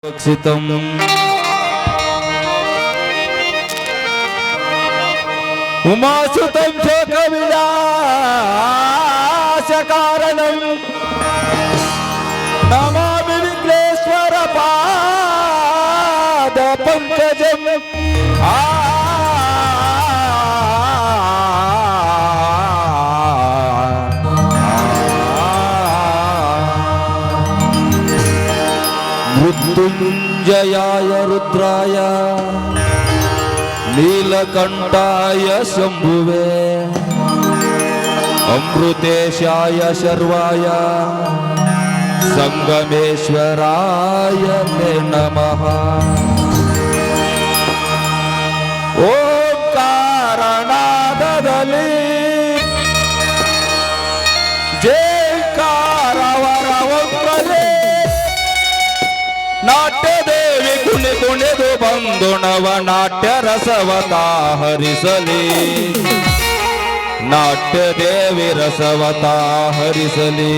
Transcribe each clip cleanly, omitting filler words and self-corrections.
रक्षितम् उमासुतं शोकविनाशकारणं नमामि विघ्नेश्वर पादपङ्कजम् मृत्युंजयाय रुद्राय नीलकंठाय शंभुवे अमृतेशाय शर्वाय संगमेश्वराय ते नमः। ओंकारनादದಲ್ಲಿ ಜಯಕಾರವರವೊಬ್ಬರೇ ನಾಟ್ಯ ದೇವಿ ಕುಣಿ ಕುಣಿದು ಬಂದು ನವ ನಾಟ್ಯ ರಸವತ ಹರಿಸಲಿ ನಾಟ್ಯ ದೇವಿ ರಸವತ ಹರಿಸಲಿ।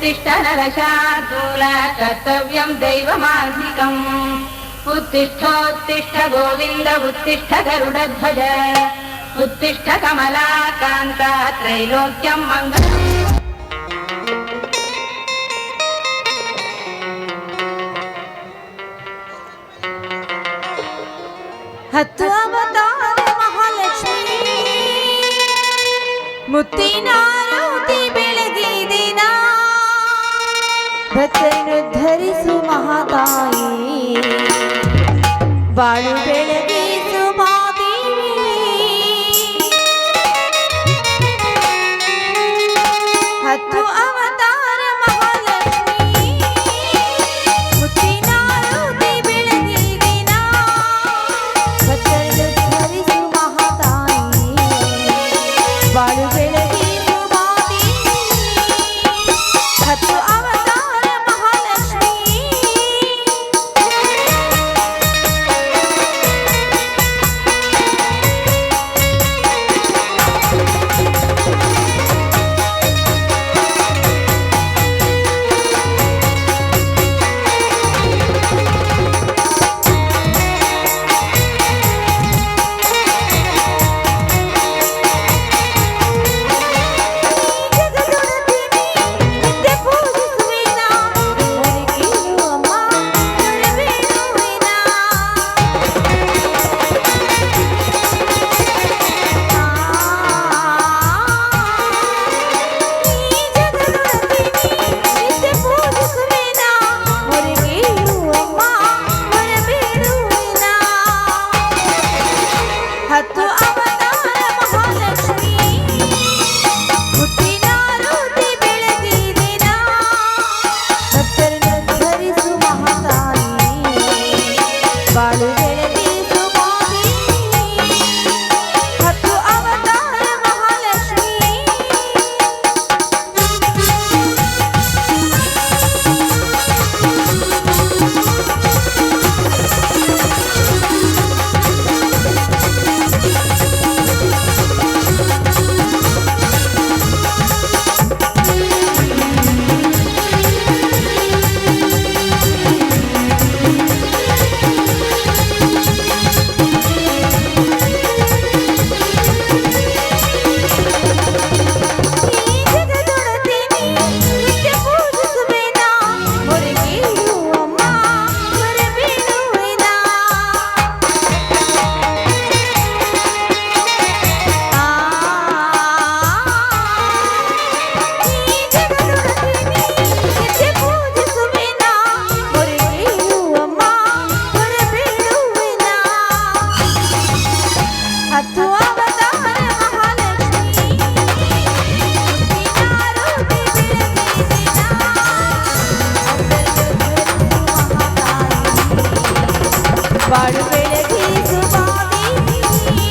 उत्तिष्ठ नरशार्दूल कर्तव्यं दैवमान्तिकम् उत्तिष्ठोत्तिष्ठ गोविन्द उत्तिष्ठ गरुडध्वज उत्तिष्ठ कमलाकान्त त्रैलोक्यं मङ्गलम् ಹತ್ತು ಅವತಾರ ಮಹಾಲಕ್ಷ್ಮಿ ಮುತ್ತಿನ ಆರತಿ ಬೆಳಗಿದಿನ ಭಕ್ತರನ್ನು ಧರಿಸು ಮಹಾತಾಯಿ ಬಾಳು ಬೆಳಗಿಸು ಮಾದೇವಿ ಹತ್ತು ಅವತಾರ ಮಹಾಲಕ್ಷ್ಮಿ ಮುತ್ತಿನ ಆರತಿ ಬೆಳಗಿದಿನ ಭಕ್ತರನ್ನು ಧರಿಸು ಮಹಾತಾಯಿ ಬಾಳು ಬೆಳಗಿಸು ಮಾದೇವಿ ಹತ್ತು ಅವತಾರ ಮಹಾಲಕ್ಷ್ಮಿ ಹತ್ತು ಅವತಾರ ಮಹಾಲಕ್ಷ್ಮಿ ಮುತ್ತಿನ ಆರತಿ ಬೆಳಗಿದಿನ ಭಕ್ತರನ್ನು ಧರಿಸು ಮಹಾತಾಯಿ ಬಾಳು ಬೆಳಗಿಸು ಮಾದೇವಿ ಹತ್ತು ಅವತಾರ ಮಹಾಲಕ್ಷ್ಮಿ ಹತ್ತು ಅವತಾರ ಮಹಾಲಕ್ಷ್ಮಿ ಮುತ್ತಿನ ಆರತಿ ಬೆಳಗಿದಿನ ಬಾಳು ಬೆಳಗಿಸು ಮಾದೇವಿ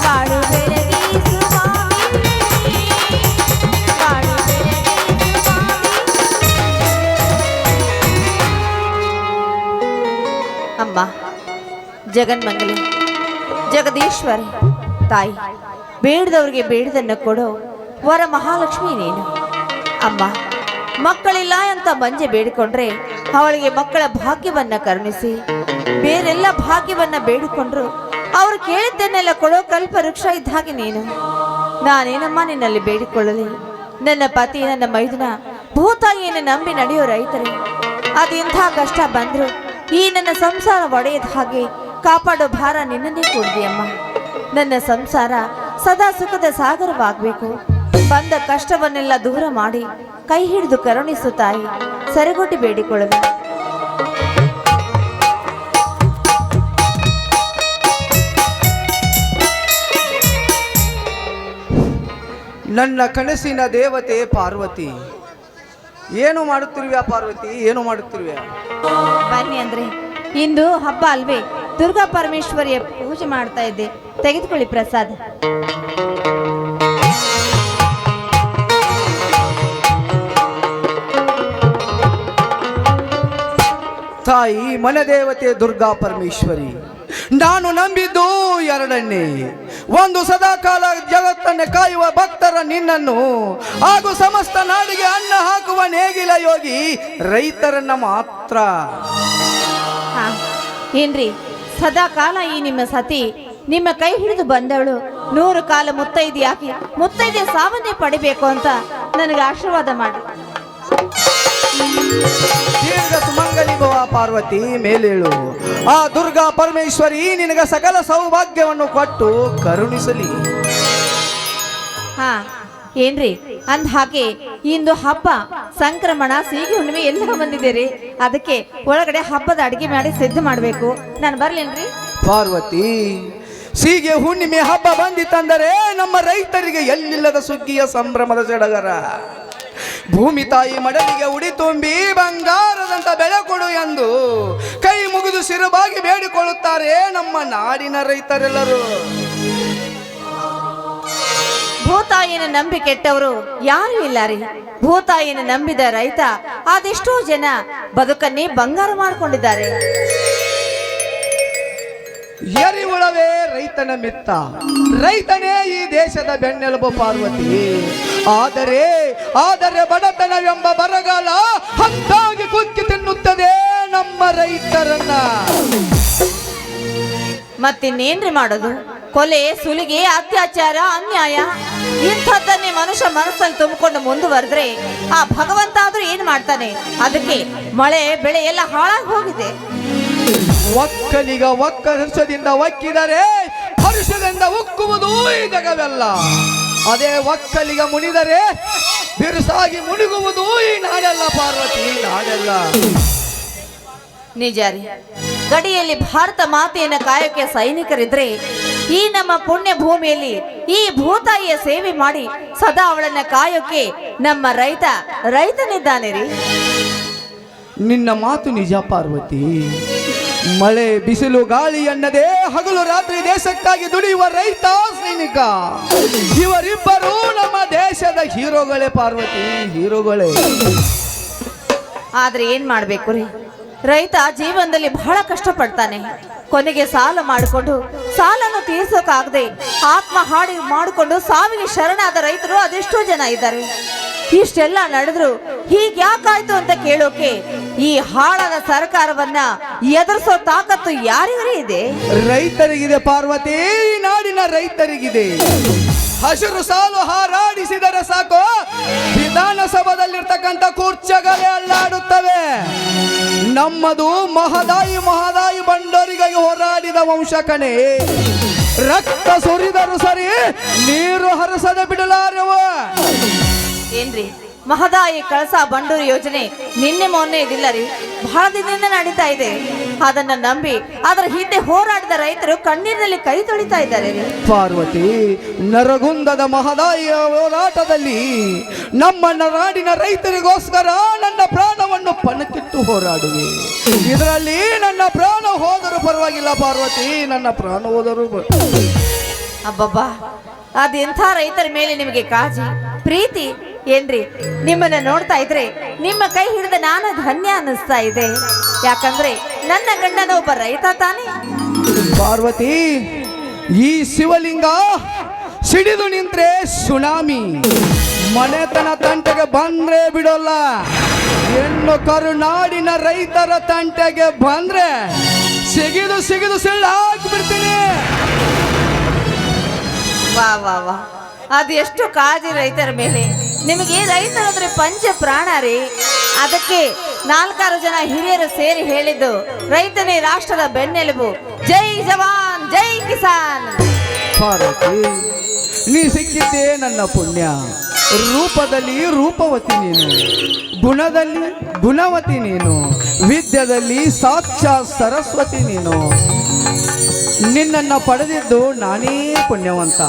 ಬಾಳು ಬೆಳಗಿಸು ಮಾದೇವಿ ಬಾಳು ಬೆಳಗಿಸು ಮಾದೇವಿ ಅಮ್ಮ ಜಗನ್ಮಂಗಲಿ ಜಗದೀಶ್ವರಿ ತಾಯಿ ಬೇಡದವರಿಗೆ ಬೇಡದನ್ನು ಕೊಡೋ ವರ ಮಹಾಲಕ್ಷ್ಮಿ ನೀನು ಅಮ್ಮ ಮಕ್ಕಳಿಲ್ಲ ಅಂತ ಮಂಜೆ ಬೇಡಿಕೊಂಡ್ರೆ ಅವಳಿಗೆ ಮಕ್ಕಳ ಭಾಗ್ಯವನ್ನ ಕರುಣಿಸಿ ಬೇರೆಲ್ಲ ಭಾಗ್ಯವನ್ನ ಬೇಡಿಕೊಂಡ್ರು ಅವ್ರು ಕೇಳಿದ್ದನ್ನೆಲ್ಲ ಕೊಡೋ ಕಲ್ಪವೃಕ್ಷ ಇದ್ದ ಹಾಗೆ ನೀನು ನಾನೇನಮ್ಮ ನಿನ್ನಲ್ಲಿ ಬೇಡಿಕೊಳ್ಳಲಿ ನನ್ನ ಪತಿ ನನ್ನ ಮೈದುನ ಭೂತಾಯಿಯನ್ನು ನಂಬಿ ನಡೆಯೋ ರೈತರೇ ಅದೆಂಥ ಕಷ್ಟ ಬಂದ್ರು ಈ ನನ್ನ ಸಂಸಾರ ಒಡೆಯದ ಹಾಗೆ ಕಾಪಾಡೋ ಭಾರ ನಿನ್ನನ್ನೇ ಕೊಡ್ದಿಯಮ್ಮ ನನ್ನ ಸಂಸಾರ ಸದಾ ಸುಖದ ಸಾಗರವಾಗಬೇಕು ಬಂದ ಕಷ್ಟವನ್ನೆಲ್ಲ ದೂರ ಮಾಡಿ ಕೈ ಹಿಡಿದು ಕರುಣಿಸು ತಾಯಿ ಸರಿಗೊಟ್ಟಿ ಬೇಡಿಕೊಳ್ಳಲು ನನ್ನ ಕನಸಿನ ದೇವತೆ ಪಾರ್ವತಿ ಏನು ಮಾಡುತ್ತಿರುವ್ಯಾ ಪಾರ್ವತಿ ಏನು ಮಾಡುತ್ತಿರುವ್ಯಾ ಬನ್ನಿ ಅಂದ್ರೆ ಇಂದು ಹಬ್ಬ ಅಲ್ವೇ ದುರ್ಗಾ ಪರಮೇಶ್ವರಿಯ ಪೂಜೆ ಮಾಡ್ತಾ ಇದ್ದೆ ತೆಗೆದುಕೊಳ್ಳಿ ಪ್ರಸಾದ ತಾಯಿ ಮನೆ ದೇವತೆ ದುರ್ಗಾ ಪರಮೇಶ್ವರಿ ನಾನು ನಂಬಿದ್ದು ಎರಡನ್ನೇ ಒಂದು ಸದಾಕಾಲ ಜಗತ್ತನ್ನು ಕಾಯುವ ಭಕ್ತರ ನಿನ್ನನ್ನು ಹಾಗೂ ಸಮಸ್ತ ನಾಡಿಗೆ ಅನ್ನ ಹಾಕುವ ನೇಗಿಲ ಯೋಗಿ ರೈತರನ್ನ ಮಾತ್ರ. ಹಾ ಏನ್ರಿ ಸದಾ ಕಾಲ ಈ ನಿಮ್ಮ ಸತಿ ನಿಮ್ಮ ಕೈ ಹಿಡಿದು ಬಂದವಳು 100 ಕಾಲ ಮುತ್ತೈದೆಯಾಗಿ ಮುತ್ತೈದೆ ಸಾವನ್ನೇ ಪಡಿಬೇಕು ಅಂತ ನನಗೆ ಆಶೀರ್ವಾದ ಮಾಡಿ. ದೀರ್ಘ ಸುಮಂಗಲಿ ಭವ ಪಾರ್ವತಿ, ಮೇಲೇಳು. ಆ ದುರ್ಗಾ ಪರಮೇಶ್ವರಿ ನಿನಗ ಸಕಲ ಸೌಭಾಗ್ಯವನ್ನು ಕೊಟ್ಟು ಕರುಣಿಸಲಿ. ಹಾ ಏನ್ರಿ ಅಂದ ಹಾಗೆ ಇಂದು ಹಬ್ಬ ಸಂಕ್ರಮಣ ಸೀಗೆ ಹುಣ್ಣಿಮೆ ಎಲ್ಲ ಬಂದಿದ್ದೀರಿ, ಅದಕ್ಕೆ ಒಳಗಡೆ ಹಬ್ಬದ ಅಡಿಗೆ ಮಾಡಿ ಸಿದ್ಧ ಮಾಡಬೇಕು. ನಾನು ಬರ್ಲೇನ್ರಿ? ಪಾರ್ವತಿ, ಸೀಗೆ ಹುಣ್ಣಿಮೆ ಹಬ್ಬ ಬಂದಿತ್ತಂದರೆ ನಮ್ಮ ರೈತರಿಗೆ ಎಲ್ಲಿಲ್ಲದ ಸುಗ್ಗಿಯ ಸಂಭ್ರಮದ ಸಡಗರ. ಭೂಮಿ ತಾಯಿ ಮಡಲಿಗೆ ಉಡಿ ತುಂಬಿ ಬಂಗಾರದಂತ ಬೆಳೆ ಕೊಡು ಎಂದು ಕೈ ಮುಗಿದು ಸಿರುಬಾಗಿ ಬೇಡಿಕೊಳ್ಳುತ್ತಾರೆ ನಮ್ಮ ನಾಡಿನ ರೈತರೆಲ್ಲರೂ. ಭೂತಾಯಿನ ನಂಬಿ ಕೆಟ್ಟವರು ಯಾರು ಇಲ್ಲ ರೀ. ಭೂತಾಯಿನ ನಂಬಿದ ರೈತ ಅದೆಷ್ಟೋ ಜನ ಬದುಕನ್ನೇ ಬಂಗಾರ ಮಾಡಿಕೊಂಡಿದ್ದಾರೆ. ಎರಿಹುಳವೇ ರೈತನ ಮಿತ್ತ, ರೈತನೇ ಈ ದೇಶದ ಬೆನ್ನೆಲುಬು ಪಾರ್ವತಿ. ಆದರೆ ಬಡತನವೆಂಬ ಬರಗಾಲ ಹತ್ತಾಗಿ ಕುಕ್ಕಿ ತಿನ್ನುತ್ತದೆ ನಮ್ಮ ರೈತರನ್ನ. ಮತ್ತಿನ್ನೇನ್ರಿ ಮಾಡೋದು? ಕೊಲೆ, ಸುಲಿಗೆ, ಅತ್ಯಾಚಾರ, ಅನ್ಯಾಯ ಇಂಥದ್ದನ್ನೇ ಮನುಷ್ಯ ಮನಸ್ಸಲ್ಲಿ ತುಂಬಿಕೊಂಡು ಮುಂದುವರೆದ್ರೆ ಆ ಭಗವಂತ ಆದ್ರೂ ಏನ್ ಮಾಡ್ತಾನೆ? ಅದಕ್ಕೆ ಮಳೆ ಬೆಳೆ ಎಲ್ಲ ಹಾಳಾಗಿ ಹೋಗಿದೆ. ಒಕ್ಕಲಿಗ ಒಕ್ಕ ಹರ್ಷದಿಂದ ಒಕ್ಕಿದರೆ ಹರ್ಷದಿಂದ ಉಕ್ಕುವುದು ಈ ಜಗವೆಲ್ಲ. ಅದೇ ಒಕ್ಕಲಿಗ ಮುನಿದರೆ ಬಿರುಸಾಗಿ ಮುಳುಗುವುದು ಈ ನಾಡೆಲ್ಲ ಪಾರ್ವತಿ, ನಾಡೆಲ್ಲ. ನಿಜ ರೀ. ಗಡಿಯಲ್ಲಿ ಭಾರತ ಮಾತೆಯನ್ನು ಕಾಯೋಕೆ ಸೈನಿಕರಿದ್ರೆ ಈ ನಮ್ಮ ಪುಣ್ಯ ಭೂಮಿಯಲ್ಲಿ ಈ ಭೂತಾಯಿಯ ಸೇವೆ ಮಾಡಿ ಸದಾ ಅವಳನ್ನ ಕಾಯೋಕೆ ನಮ್ಮ ರೈತನಿದ್ದಾನೆ ರೀ. ನಿನ್ನ ಮಾತು ನಿಜ ಪಾರ್ವತಿ. ಮಳೆ ಬಿಸಿಲು ಗಾಳಿ ಎನ್ನದೇ ಹಗಲು ರಾತ್ರಿ ದೇಶಕ್ಕಾಗಿ ದುಡಿಯುವ ರೈತ ಸೈನಿಕ ಇವರಿಬ್ಬರು ನಮ್ಮ ದೇಶದ ಹೀರೋಗಳೇ ಪಾರ್ವತಿ, ಹೀರೋಗಳೇ. ಆದ್ರೆ ಏನ್ ಮಾಡ್ಬೇಕು ರೀ, ರೈತ ಜೀವನದಲ್ಲಿ ಬಹಳ ಕಷ್ಟಪಡ್ತಾನೆ. ಕೊನೆಗೆ ಸಾಲ ಮಾಡಿಕೊಂಡು ಸಾಲನ್ನು ತೀರ್ಸೋಕಾಗದೆ ಆತ್ಮ ಹಾಡಿ ಮಾಡಿಕೊಂಡು ಸಾವಿಗೆ ಶರಣಾದ ರೈತರು ಅದೆಷ್ಟೋ ಜನ ಇದ್ದಾರೆ. ಇಷ್ಟೆಲ್ಲ ನಡೆದ್ರು ಹೀಗ್ಯಾಕಾಯ್ತು ಅಂತ ಕೇಳೋಕೆ ಈ ಹಾಳಾದ ಸರ್ಕಾರವನ್ನ ಎದುರಿಸೋ ತಾಕತ್ತು ಯಾರಿಗರೇ ಇದೆ? ರೈತರಿಗಿದೆ ಪಾರ್ವತಿ, ಈ ನಾಡಿನ ರೈತರಿಗಿದೆ. ಹಸಿರು ಸಾಲು ಹಾರಾಡಿಸಿದರೆ ಸಾಕು ವಿಧಾನಸಭಾದಲ್ಲಿರ್ತಕ್ಕಂಥ ಕುರ್ಚಗಳೇ ಅಲ್ಲಾಡುತ್ತವೆ. ನಮ್ಮದು ಮಹದಾಯಿ ಬಂಡೋರಿಗಾಗಿ ಹೋರಾಡಿದ ವಂಶ ಕಣೆ. ರಕ್ತ ಸುರಿದರು ಸರಿ, ನೀರು ಹರಿಸದೆ ಬಿಡಲಾರವ. ಏನ್ರಿ ಮಹದಾಯಿ ಕಳಸಾ ಬಂಡೂರಿ ಯೋಜನೆ ನಿನ್ನೆ ಮೊನ್ನೆ ಇದಿಲ್ಲ ರೀ, ಬಹಳ ದಿನದಿಂದ ನಡೀತಾ ಇದೆ. ಅದನ್ನ ನಂಬಿ ಅದರ ಹಿಂದೆ ಹೋರಾಡಿದ ರೈತರು ಕಣ್ಣೀರಿನಲ್ಲಿ ಕೈ ತೊಳಿತಾ ಇದ್ದಾರೆ ರೀ. ಪಾರ್ವತಿ, ನರಗುಂದದ ಮಹದಾಯಿಯ ಹೋರಾಟದಲ್ಲಿ ನಮ್ಮ ನಾಡಿನ ರೈತರಿಗೋಸ್ಕರ ನನ್ನ ಪ್ರಾಣವನ್ನು ಪಣಕ್ಕಿಟ್ಟು ಹೋರಾಡುವೆ. ಇದರಲ್ಲಿ ನನ್ನ ಪ್ರಾಣ ಹೋದರೂ ಪರವಾಗಿಲ್ಲ ಪಾರ್ವತಿ, ನನ್ನ ಪ್ರಾಣ ಹೋದರೂ ಅಬ್ಬಬ್ಬಾ, ಅದೆಂಥ ರೈತರ ಮೇಲೆ ನಿಮಗೆ ಕಾಳಜಿ ಪ್ರೀತಿ ಏನ್ರಿ. ನಿಮ್ಮನ್ನ ನೋಡ್ತಾ ಇದ್ರೆ ನಿಮ್ಮ ಕೈ ಹಿಡಿದ ನಾನು ಧನ್ಯ ಅನ್ನಿಸ್ತಾ ಇದೆ. ಯಾಕಂದ್ರೆ ನನ್ನ ಗಂಡನ ಒಬ್ಬ ರೈತ ತಾನೇ. ಪಾರ್ವತಿ, ಈ ಶಿವಲಿಂಗ ಸಿಡಿದು ನಿಂತ್ರೆ ಸುನಾಮಿ, ಮನೆತನ ತಂಟೆಗೆ ಬಂದ್ರೆ ಬಿಡೋಲ್ಲ. ಹೆಣ್ಣು ಕರುನಾಡಿನ ರೈತರ ತಂಟೆಗೆ ಬಂದ್ರೆ ಸಿಗಿದು ಸಿಳ್ಳು ಹಾಕ್ಬಿಡ್ತೀನಿ. ವಾ ವಾ ವಾ, ಅದು ಎಷ್ಟು ಕಾಳಜಿ ರೈತರ ಮೇಲೆ ನಿಮಗೆ. ರೈತರಂದ್ರೆ ಪಂಚ ಪ್ರಾಣ ರೀ. ಅದಕ್ಕೆ 4 ಜನ ಹಿರಿಯರು ಸೇರಿ ಹೇಳಿದ್ದು ರೈತನೇ ರಾಷ್ಟ್ರದ ಬೆನ್ನೆಲುಬು. ಜೈ ಜವಾನ್ ಜೈ ಕಿಸಾನ್. ಪಾರ್ವತಿ, ನೀ ಸಿಕ್ಕಿದ್ದೇ ನನ್ನ ಪುಣ್ಯ. ರೂಪದಲ್ಲಿ ರೂಪವತಿ ನೀನು, ಗುಣದಲ್ಲಿ ಗುಣವತಿ ನೀನು, ವಿದ್ಯೆಯಲ್ಲಿ ಸಾಕ್ಷಾತ್ ಸರಸ್ವತಿ ನೀನು. ನಿನ್ನನ್ನು ಪಡೆದಿದ್ದು ನಾನೇ ಪುಣ್ಯವಂತ.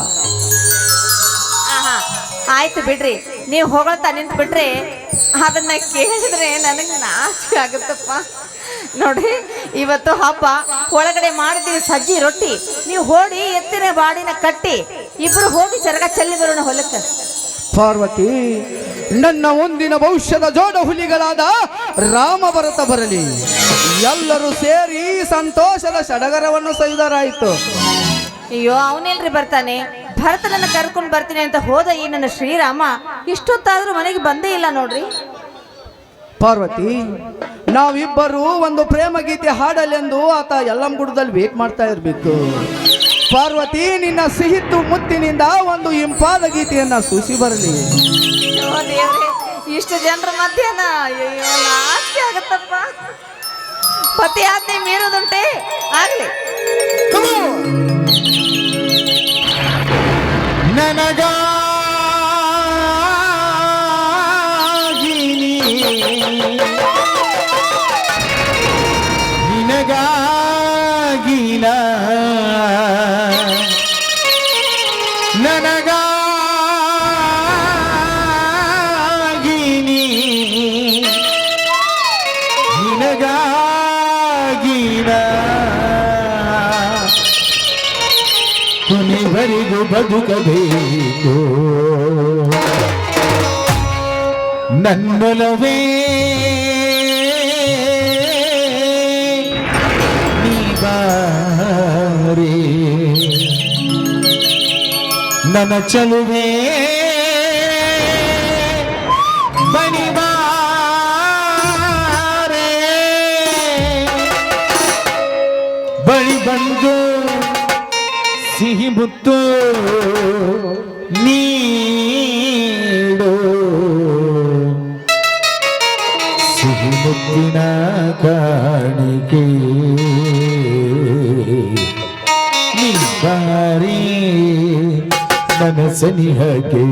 ಆಯ್ತು ಬಿಡ್ರಿ, ನೀವು ಹೊಗಳ್ತಾ ನಿಂತು ಬಿಟ್ರೆ ಅದನ್ನ ಕೇಳಿದ್ರೆ ನನಗೆ ನಾಚಿಕೆ ಆಗುತ್ತಪ್ಪ. ನೋಡ್ರಿ, ಇವತ್ತು ಹಬ್ಬ, ಒಳಗಡೆ ಮಾಡಿದ್ದೀವಿ ಸಜ್ಜಿ ರೊಟ್ಟಿ. ನೀವು ಹೋಡಿ ಎತ್ತಿನ ಬಾಡಿನ ಕಟ್ಟಿ ಇಬ್ರು ಹೋಗಿ ಚರಗ ಚೆಲ್ಲಿ ಬರೋಣ ಹೊಲಕ್ಕೆ. ಪಾರ್ವತಿ, ನನ್ನ ಮುಂದಿನ ಭವಿಷ್ಯದ ಜೋಡ ಹುಲಿಗಳಾದ ರಾಮ ಭರತ ಬರಲಿ. ಎಲ್ಲರೂ ಸೇರಿ ಸಂತೋಷದ ಸಡಗರವನ್ನು ಸವಿದರಾಯಿತು. ಅಯ್ಯೋ ಅವನೆಲ್ರಿ ಬರ್ತಾನೆ. ಭರತನನ್ನ ಕರ್ಕೊಂಡು ಬರ್ತೀನಿ ಅಂತ ಹೋದ ಈ ನನ್ನ ಶ್ರೀರಾಮ ಇಷ್ಟೊತ್ತಾದ್ರೂ ಮನೆಗೆ ಬಂದೇ ಇಲ್ಲ ನೋಡ್ರಿ. ಪಾರ್ವತಿ, ನಾವಿಬ್ಬರು ಒಂದು ಪ್ರೇಮ ಗೀತೆ ಹಾಡಲೆಂದು ಆತ ಯಲ್ಲಂಗುಡ್ದಲ್ಲಿ ವೇಟ್ ಮಾಡ್ತಾ ಇರಬೇಕು. ಪಾರ್ವತಿ, ನಿನ್ನ ಸಿಹಿತ್ತು ಮುತ್ತಿನಿಂದ ಒಂದು ಇಂಪಾದ ಗೀತೆಯನ್ನ ಸೂಸಿ ಬರಲಿ. ಅಯ್ಯೋ ದೇವ್ರೆ, ಇಷ್ಟು ಜನರ ಮಧ್ಯಾಹ್ನ ಅಯ್ಯೋ ನಾಚಿಕೆ ಆಗತ್ತಪ್ಪ. ಪತಿ ಆಜ್ಞೆ ಮೀರೋದುಂಟೆ ಆಗ್ಲಿ. ನನಗಾಗಿ ನಿನಗಾಗಿ ನನಗಾಗಿ ನಿನಗಾಗಿ ಕೊನೆವರೆಗೂ ಬದುಕಬೇಕು ನನ್ನೊಲವೇ ನೀ ಬಾರೆ ನನ್ನ ಚಲುವೆ ಬಣಿಬಾರೆ ಬಳಿ ಬಂದು ಸಿಹಿ ಮುತ್ತು ನೀಡು ಸಿಹಿ ಮುತ್ತಿನ ಕಾಣಿಕೆ ನೀ ಬಾರಿ ನನ್ನ ಸನಿಹಕ್ಕೆ.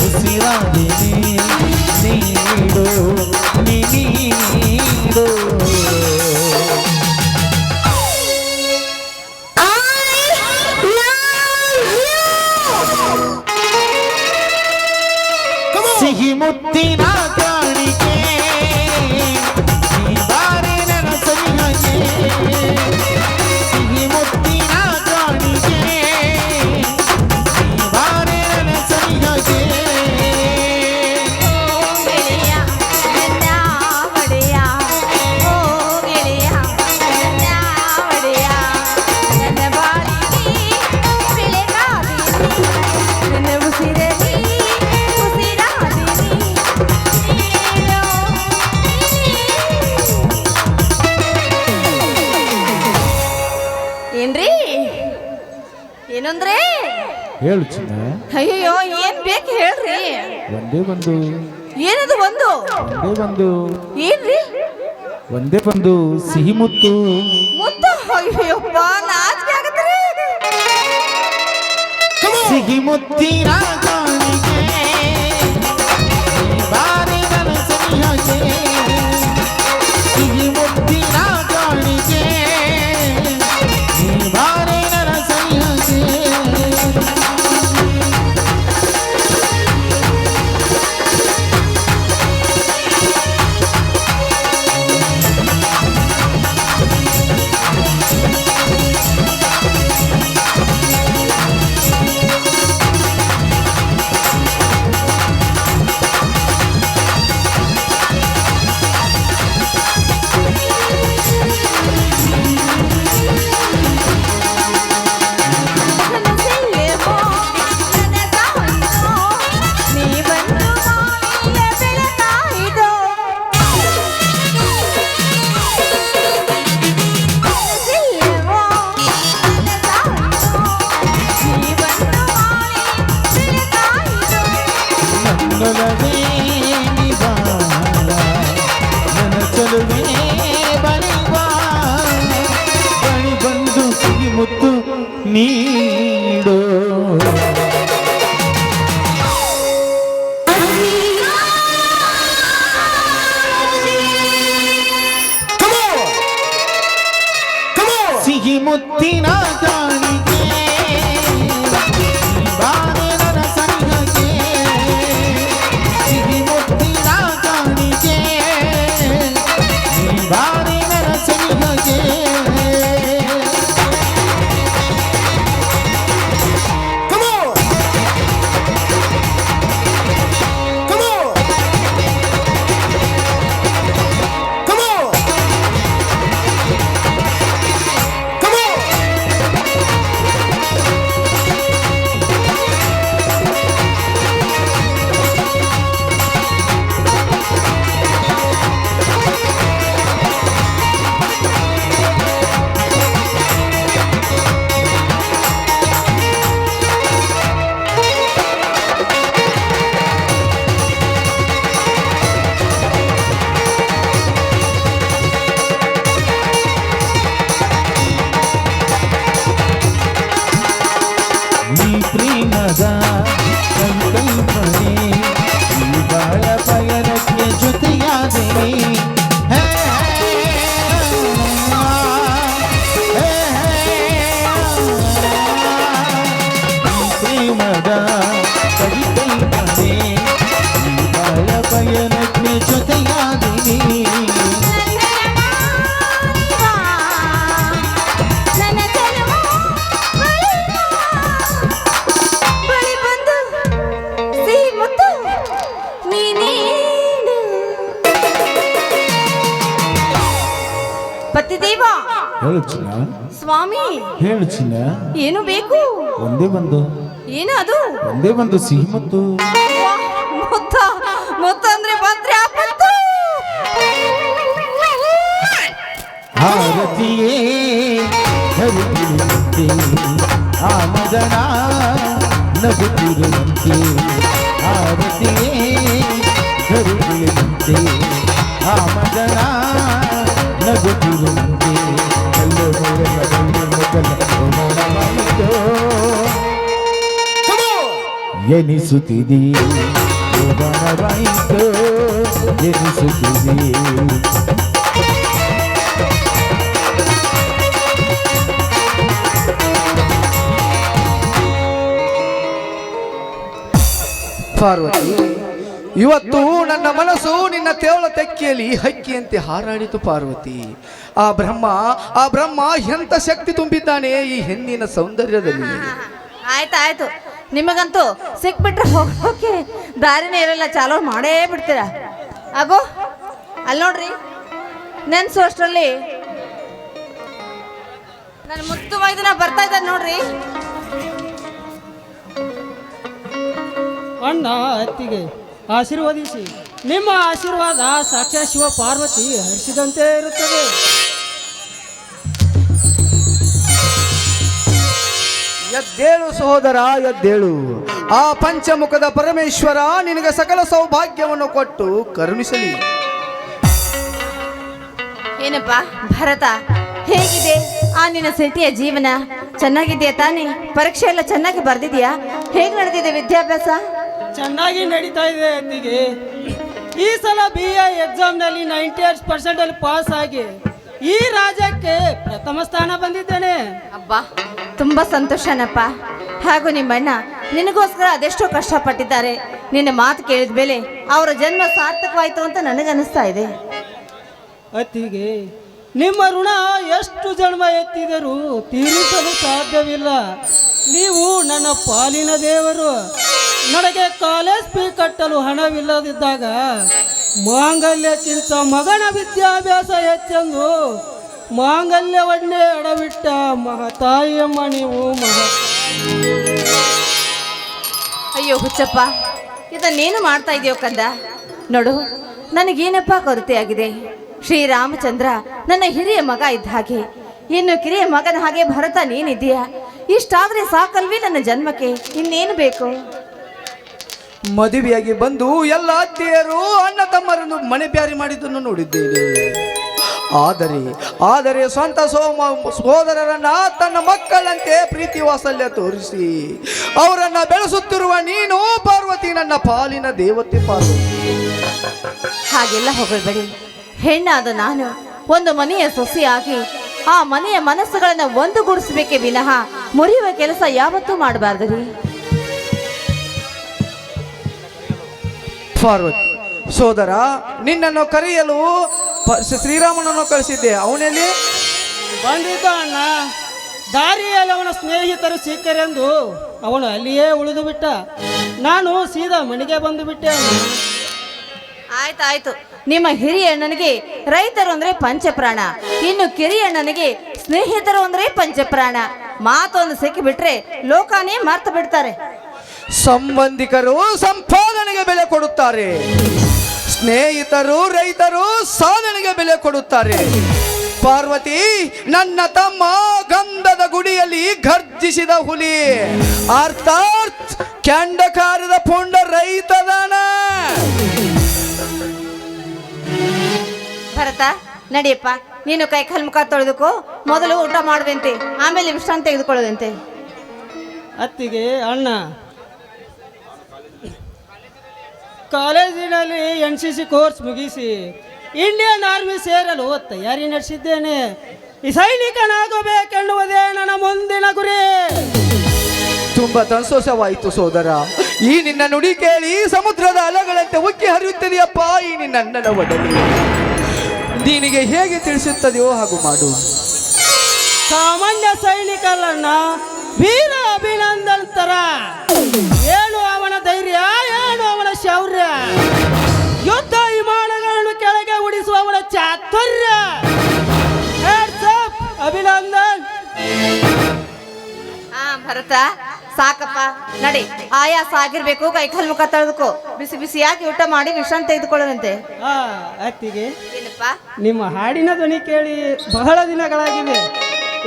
ಉಸಿರಾದಿನಿ ನೀಡು ನೀಡು ಸಿಹಿ ಮುತ್ತಿನ ಕಾಣಿಕೆ ನೀ ಬಾರಿ ನನ್ನ ಸನಿಹಕ್ಕೆ ಸಿಹಿ ಮುತ್ತಿನ ಕಾಣಿಕೆ ನೀ ಬಾರಿ ನನ್ನ ಸನಿಹಕ್ಕೆ ಏನ್ರಿ ಏನಂದ್ರೆ ಹೇಳು ಚಿನ್ನ. ಅಯ್ಯೋ ಏನ್ ಬೇಕು ಹೇಳ್ರಿ. ಒಂದೇ ಒಂದು ಏನದು ಒಂದು ಏನ್ರಿ ಒಂದೇ ಒಂದು ಸಿಹಿ ಮುತ್ತು ಮುತ್ತು. ಅಯ್ಯಪ್ಪ ನಾಚಿಕೆ ಆಗತ್ರಿ. ಸಿಹಿ ಮುತ್ತಿನ ಕಾಣಿಕೆ ನೀ ಬಾರಿ ನನ್ನ ಸನಿಹಕ್ಕೆ ಸಿಹಿ ಮುತ್ತಿನ ಕಾಣಿಕೆ ನೀ ಬಾರಿ ನನ್ನ ಸನಿಹಕ್ಕೆ ನನ್ನ ಚಲುವೆ ನೀಡು. ಸಿಹಿ ಮುತ್ತಿನ ಕಾಣಿಕೆ ಬಾರೆ ನನ್ನ ಸಂಘಕ್ಕೆ, ಸಿಹಿ ಮುತ್ತಿನ ಕಾಣಿಕೆ ಬಾರೆ ನನ್ನ ಸಂಘಕ್ಕೆ. ಪ್ರೇಮದ ಸಂಕಲ್ಪನೆ ಈ ಬಾಳ ಪಯಣಕ್ಕೆ ಜೊತೆಯಾದೆ. ಪ್ರೇಮದ ಸಂಕಲ್ಪನೆ ಈ ಬಾಳ ಪಯಣಕ್ಕೆ ಜೊತೆಯಾದೆ. ಪತಿದೇವ ಹೇಳು ಚಿನ್ನ. ಸ್ವಾಮಿ ಹೇಳು ಚಿನ್ನ. ಏನು ಬೇಕು? ಒಂದೇ ಬಂದು ಏನು ಅದು? ಒಂದೇ ಬಂದು ಸಿಹಿ ಮುತ್ತು. ಮುತ್ತ ಮುತ್ತ ಅಂದ್ರೆ ಬಂದ್ರೆ ಆಪತ್ತು. ಭಾರತೀಯೇ ಹರಿದಿರುವಂತೆ ಆ ಮದನ ನಗುತ್ತಿರುವಂತೆ, ಭಾರತೀಯೇ ಹರಿದಿರುವಂತೆ ಆ ಮದನ ನಗುತ್ತಿರುವಂತೆ, ಕಲ್ಲು ಎನಿಸುತ್ತಿದೆ ಎನಿಸುತ್ತಿದೆ. ಪಾರ್ವತಿ, ಇವತ್ತು ನನ್ನ ಮನಸ್ಸು ನಿನ್ನ ತೇವಳ ತೆಕ್ಕಿಯಲ್ಲಿ ಹಕ್ಕಿಯಂತೆ ಹಾರಾಡಿತು ಪಾರ್ವತಿ. ಆ ಬ್ರಹ್ಮ ಎಂಥ ಶಕ್ತಿ ತುಂಬಿದ್ದಾನೆ ಈ ಹೆಣ್ಣಿನ ಸೌಂದರ್ಯದಲ್ಲಿ. ಆಯ್ತು ನಿಮಗಂತೂ ಸಿಕ್ಬಿಟ್ರೆ ಹೋಗೋಕೆ ದಾರಿನೇ ಇರಲ್ಲ, ಚಾಲೋ ಮಾಡೇ ಬಿಡ್ತೀರಾ. ಆಗೋ ಅಲ್ಲಿ ನೋಡ್ರಿ, ನೆನ್ಸು ಅಷ್ಟರಲ್ಲಿ ನನ್ನ ಮುತ್ತು ಮೈದನ ಬರ್ತಾ ಇದ್ದಾರೆ ನೋಡ್ರಿ. ಅಣ್ಣ ಅತ್ತಿಗೆ ಆಶೀರ್ವದಿಸಿ, ನಿಮ್ಮ ಆಶೀರ್ವಾದ ಸಾಕ್ಷಾತ್ ಶಿವ ಪಾರ್ವತಿ ಹರಿಸಿದಂತೆ ಇರುತ್ತದೆ. ಎದ್ದೇಳು ಸಹೋದರ, ಎದ್ದೇಳು. ಆ ಪಂಚಮುಖದ ಪರಮೇಶ್ವರ ನಿನಗೆ ಸಕಲ ಸೌಭಾಗ್ಯವನ್ನು ಕೊಟ್ಟು ಕರುಣಿಸಲಿ. ಏನಪ್ಪ ಭರತ, ಹೇಗಿದೆ ಆ ನಿನ್ನ ಸಿಟಿಯ ಜೀವನ? ಚೆನ್ನಾಗಿದೆಯಾ ತಾನೇ? ಪರೀಕ್ಷೆ ಎಲ್ಲ ಚೆನ್ನಾಗಿ ಬರ್ದಿದ್ಯಾ? ಹೇಗೆ ನಡೆದಿದೆ ವಿದ್ಯಾಭ್ಯಾಸ? ಚೆನ್ನಾಗಿ ನಡೀತಾ ಇದೆ ಅತ್ತಿಗೆ. ಈ ಸಲ BA ಎಕ್ಸಾಮ್ನಲ್ಲಿ 98% ಪಾಸ್ ಆಗಿ ಈ ರಾಜ್ಯಕ್ಕೆ ಪ್ರಥಮ ಸ್ಥಾನ ಬಂದಿದ್ದೇನೆ. ಅಬ್ಬಾ, ತುಂಬಾ ಸಂತೋಷನಪ್ಪ. ಹಾಗೂ ನಿಮ್ಮಣ್ಣ ನಿನಗೋಸ್ಕರ ಅದೆಷ್ಟೋ ಕಷ್ಟಪಟ್ಟಿದ್ದಾರೆ. ನಿನ್ನ ಮಾತು ಕೇಳಿದ ಮೇಲೆ ಅವರ ಜನ್ಮ ಸಾರ್ಥಕವಾಯಿತು ಅಂತ ನನಗನ್ನಿಸ್ತಾ ಇದೆ. ಅತ್ತಿಗೆ, ನಿಮ್ಮ ಋಣ ಎಷ್ಟು ಜನ್ಮ ಎತ್ತಿದರೂ ತೀರಿಸಲು ಸಾಧ್ಯವಿಲ್ಲ. ನೀವು ನನ್ನ ಪಾಲಿನ ದೇವರು. ನನಗೆ ಕಾಲೇಜ್ ಫೀ ಕಟ್ಟಲು ಹಣವಿಲ್ಲದಿದ್ದಾಗ ಮಾಂಗಲ್ಯಕ್ಕಿಂತ ಮಗನ ವಿದ್ಯಾಭ್ಯಾಸ ಹೆಚ್ಚೆಂದು ಮಾಂಗಲ್ಯವನ್ನೇ ಅಡವಿಟ್ಟ ಮಹತಾಯಿಯಮ್ಮ ನೀವು. ಅಯ್ಯೋ ಹುಚ್ಚಪ್ಪ, ಇದನ್ನೇನು ಮಾಡ್ತಾ ಇದೆಯೋ ಕಂದ? ನೋಡು, ನನಗೇನಪ್ಪ ಕೊರತೆಯಾಗಿದೆ. ಶ್ರೀರಾಮಚಂದ್ರ ನನ್ನ ಹಿರಿಯ ಮಗ ಇದ್ದ ಹಾಗೆ, ಇನ್ನು ಕಿರಿಯ ಮಗನ ಹಾಗೆ ಭರತ ನೀನಿದ್ದೀಯಾ. ಇಷ್ಟಾದ್ರೆ ಸಾಕಲ್ವೇ ನನ್ನ ಜನ್ಮಕ್ಕೆ? ಇನ್ನೇನು ಬೇಕು? ಮದುವೆಯಾಗಿ ಬಂದು ಎಲ್ಲ ಅತ್ತೆಯರು ಅಣ್ಣ ತಮ್ಮರನ್ನು ಮನೆ ಬ್ಯಾರಿ ಮಾಡಿದ್ದನ್ನು ನೋಡಿದ್ದೇನೆ. ಆದರೆ ಸ್ವಂತ ಸೋದರರನ್ನ ತನ್ನ ಮಕ್ಕಳಂತೆ ಪ್ರೀತಿ ವಾತ್ಸಲ್ಯ ತೋರಿಸಿ ಅವರನ್ನ ಬೆಳೆಸುತ್ತಿರುವ ನೀನು ಪಾರ್ವತಿ, ನನ್ನ ಪಾಲಿನ ದೇವತೆ ಪಾರ್ವತಿ. ಹಾಗೆಲ್ಲ ಹೊಗಳ್ಬೇಡಿ. ಹೆಣ್ಣಾದ ನಾನು ಒಂದು ಮನೆಯ ಸೊಸೆಯಾಗಿ ಆ ಮನೆಯ ಮನಸ್ಸುಗಳನ್ನು ಒಂದುಗೂಡಿಸಬೇಕೇ ವಿನಃ ಮುರಿಯುವ ಕೆಲಸ ಯಾವತ್ತೂ ಮಾಡಬಾರ್ದು ರೀ. ಪಾರ್ವತಿ ಸೋದರ, ನಿನ್ನನ್ನು ಕರೆಯಲು ಶ್ರೀರಾಮನನ್ನು ಕಳಿಸಿದ್ದೆ, ಅವನಲ್ಲಿ ಬಂದಿದ್ದ ಅಣ್ಣ. ದಾರಿಯಲ್ಲಿ ಅವನ ಸ್ನೇಹಿತರು ಸಿಕ್ಕರೆಂದು ಅವನು ಅಲ್ಲಿಯೇ ಉಳಿದು ಬಿಟ್ಟ. ನಾನು ಸೀದಾ ಮನೆಗೆ ಬಂದು ಬಿಟ್ಟೆ ಅಣ್ಣ. ಆಯ್ತಾಯ್ತು. ನಿಮ್ಮ ಹಿರಿಯ ಅಣ್ಣನಿಗೆ ರೈತರು ಅಂದ್ರೆ ಪಂಚಪ್ರಾಣ, ಇನ್ನು ಕಿರಿಯ ಅಣ್ಣನಿಗೆ ಸ್ನೇಹಿತರು ಅಂದ್ರೆ ಪಂಚಪ್ರಾಣ. ಮಾತೊಂದು ಸಿಕ್ಕಿ ಬಿಟ್ರೆ ಲೋಕಾನೇ ಮರ್ತು ಬಿಡ್ತಾರೆ. ಸಂಬಂಧಿಕರು ಸಂಪಾದನೆಗೆ ಬೆಲೆ ಕೊಡುತ್ತಾರೆ, ಸ್ನೇಹಿತರು ರೈತರು ಸಾಧನೆಗೆ ಬೆಲೆ ಕೊಡುತ್ತಾರೆ. ಪಾರ್ವತಿ, ನನ್ನ ತಮ್ಮ ಗಂಧದ ಗುಡಿಯಲ್ಲಿ ಗರ್ಜಿಸಿದ ಹುಲಿ, ಅರ್ಥಾತ್ ಕೆಂಡಕಾರದ ಪುಂಡ ರೈತದಾನ. ಭರತ ನಡಿಯಪ್ಪ, ನೀನು ಕೈ ಕಾಲು ಮುಖ ತೊಳೆದುಕೋ. ಮೊದಲು ಊಟ ಮಾಡುವಂತೆ, ಆಮೇಲೆ ವಿಶ್ರಾಂತಿ ತೆಗೆದುಕೊಳ್ಳೋದಂತೆ. ಅತ್ತಿಗೆ ಅಣ್ಣ ಕಾಲೇಜಿನಲ್ಲಿ NCC ಕೋರ್ಸ್ ಮುಗಿಸಿ ಇಂಡಿಯನ್ ಆರ್ಮಿ ಸೇರಲು ತಯಾರಿ ನಡೆಸಿದ್ದೇನೆ. ಈ ಸೈನಿಕನಾಗಬೇಕೆನ್ನುವುದೇ ನನ್ನ ಮುಂದಿನ ಗುರಿ. ತುಂಬಾ ಸಂತೋಷವಾಯಿತು ಸೋದರ. ಈ ನಿನ್ನ ನುಡಿ ಕೇಳಿ ಸಮುದ್ರದ ಅಲೆಗಳಂತೆ ಉಕ್ಕಿ ಹರಿಯುತ್ತದೆಯಪ್ಪ ಈ ನಿನ್ನ ಅಣ್ಣನ ಒಡಲು. ನಿನಗೆ ಹೇಗೆ ತಿಳಿಸುತ್ತದೆಯೋ ಹಾಗೂ ಮಾಡು. ಸಾಮಾನ್ಯ ಸೈನಿಕರನ್ನ ವೀರ ಅಭಿನಂದನ್ ತರ. ಏನು ಅವನ ಧೈರ್ಯ, ಏನು ಅವನ ಶೌರ್ಯ, ಯುದ್ಧ ವಿಮಾನಗಳನ್ನು ಕೆಳಗೆ ಉಡಿಸುವ ಅವನ ಚಾತುರ್ಯ. ಅಭಿನಂದನ್. ಭರತ ಸಾಕಪ್ಪ, ನಡಿ. ಆಯಾಸ ಆಗಿರ್ಬೇಕು, ಕೈ ಕಾಲು ಮುಖ ತೊಳೆದುಕೋ. ಬಿಸಿ ಬಿಸಿಯಾಗಿ ಊಟ ಮಾಡಿ ವಿಶ್ರಾಂತಿ ತೆಗೆದುಕೊಳ್ಳುವಂತೆ. ಅತ್ತಿಗೆ, ಏನಪ್ಪ? ನಿಮ್ಮ ಹಾಡಿನ ಧ್ವನಿ ಕೇಳಿ ಬಹಳ ದಿನಗಳಾಗಿವೆ.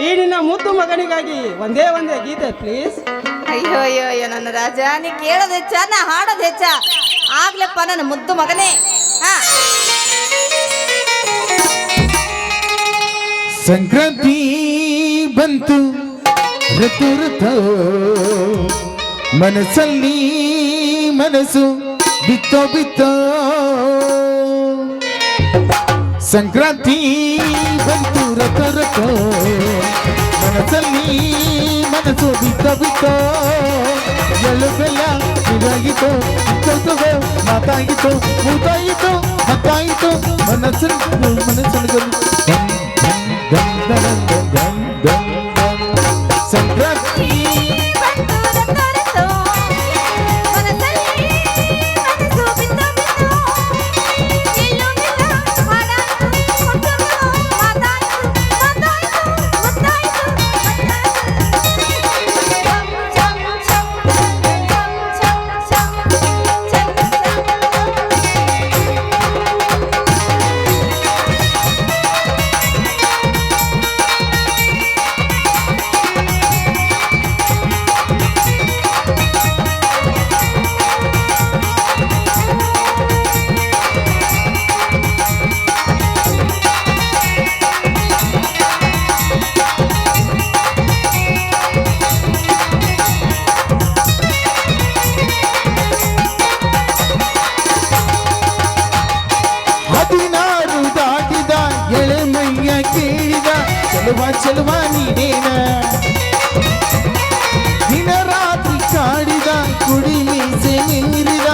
ಈ ನಿನ್ನ ಮುದ್ದು ಮಗನಿಗಾಗಿ ಒಂದೇ ಗೀತೆ ಪ್ಲೀಸ್. ಅಯ್ಯೋ ಅಯ್ಯೋ ಅಯ್ಯೋ ನನ್ನ ರಾಜ, ನೀ ಕೇಳೋದು ಹೆಚ್ಚ, ನಾ ಹಾಡೋದು ಹೆಚ್ಚ. ಆಗ್ಲಪ್ಪ ನನ್ನ ಮುದ್ದು ಮಗನೇ. ಸಂಕ್ರಾಂತಿ ಬಂತು ಋತು ಋತು, ಮನಸ್ಸಲ್ಲಿ ಮನಸ್ಸು ಬಿತ್ತೋ ಬಿತ್ತೋ. ಸಂಕ್ರಾಂತಿ ಬಂತು ಋತು ಋತು, ಮನಸ್ಸಲ್ಲಿ ಮನಸ್ಸು ಬಿತ್ತೋ ಬಿತ್ತೋ. ಎಳ್ಳು ಬೆಲ್ಲ ಇದಾಗಿತ್ತು, ಇತ್ತೋ ಮಾತಾಗಿತ್ತು, ಮೂತಾಯಿತು ಮತ್ತಾಯಿತು, ಮನಸ್ಸನ್ನು ಮನಸ್ಸನ್ನು ಸಂಕ್ರಾಂತಿ ಚಲುವ ನೀನೇನ, ದಿನ ರಾತ್ರಿ ಕಾಡಿದ ಕುಡಿ ಮೀಸೆ ಮೀರಿದ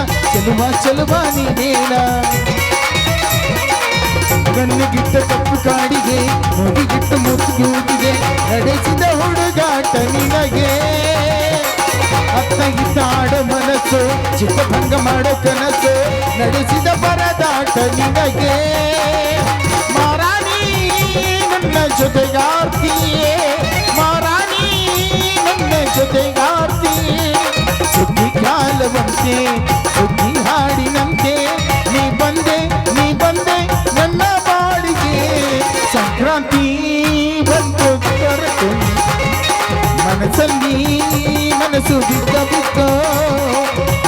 ಚಲುವ ನೀನೇನ. ಕಣ್ಣಿಗಿಟ್ಟ ಕಪ್ಪು ಕಾಡಿಗೆ ಮುಗಿಗಿಟ್ಟ ಮುಸುಗೂಟಿಗೆ ನಡೆಸಿದ ಹುಡುಗಾಟ ನಿನಗೆ. ಅತ್ತ ಇತ್ತಾಡ ಮನಸ್ಸು ಚಿಕ್ಕಭಂಗ ಮಾಡೋ ಕನಸು ನಡೆಸಿದ ಪರದಾಟ ನಿನಗೆ. ನನ್ನ ಜೊತೆಗಾರ್ತಿಯೇ ಮಾರಾಣಿ, ನನ್ನ ಜೊತೆಗಾರ್ತಿಯೇ. ಸುದ್ದಿ ಕಾಲವಂತೆ ಸುದ್ದಿ ಹಾಡಿನಂತೆ ನೀ ಬಂದೆ ನನ್ನ ಬಾಡಿಗೆ. ಸಂಕ್ರಾಂತಿ ಬಂತು ಕರೆತು, ಮನಸ್ಸಲ್ಲಿ ಮನಸ್ಸು ಬಿತ್ತೋ.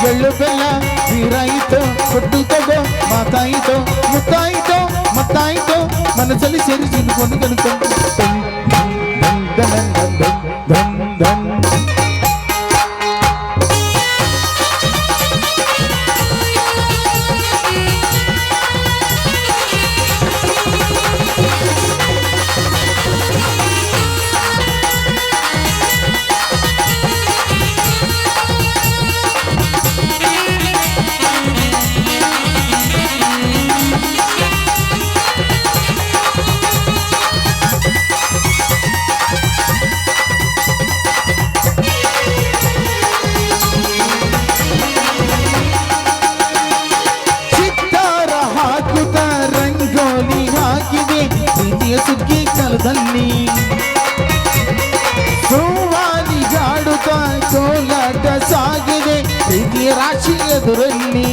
ಎಳ್ಳು ಬೆಲ್ಲ ಬೀರಾಯಿತು, ಕೊಟ್ಟು ತಗೋ ಮಾತಾಯಿತು, ಮುತ್ತಾಯಿತು ಮತ್ತಾಯಿತು, ಮನಸ್ಸು ಮನಸ್ಸಲ್ಲಿ ಸೇರಿಸಿಕೊಂಡು ಚಿತ್ತಾರ ಹಾಕುತ್ತ ರಂಗೋಲಿ ಹಾಕಿದೆ ಪ್ರೀತಿಯ ಸುಗ್ಗಿ ಕಾಲದಲ್ಲಿ ಸೋವಾಲಿಗಾಡುತ್ತ ಕೋಲಾಟ ಸಾಗಿದೆ ಪ್ರೀತಿಯ ರಾಶಿ ಎದುರಲ್ಲಿ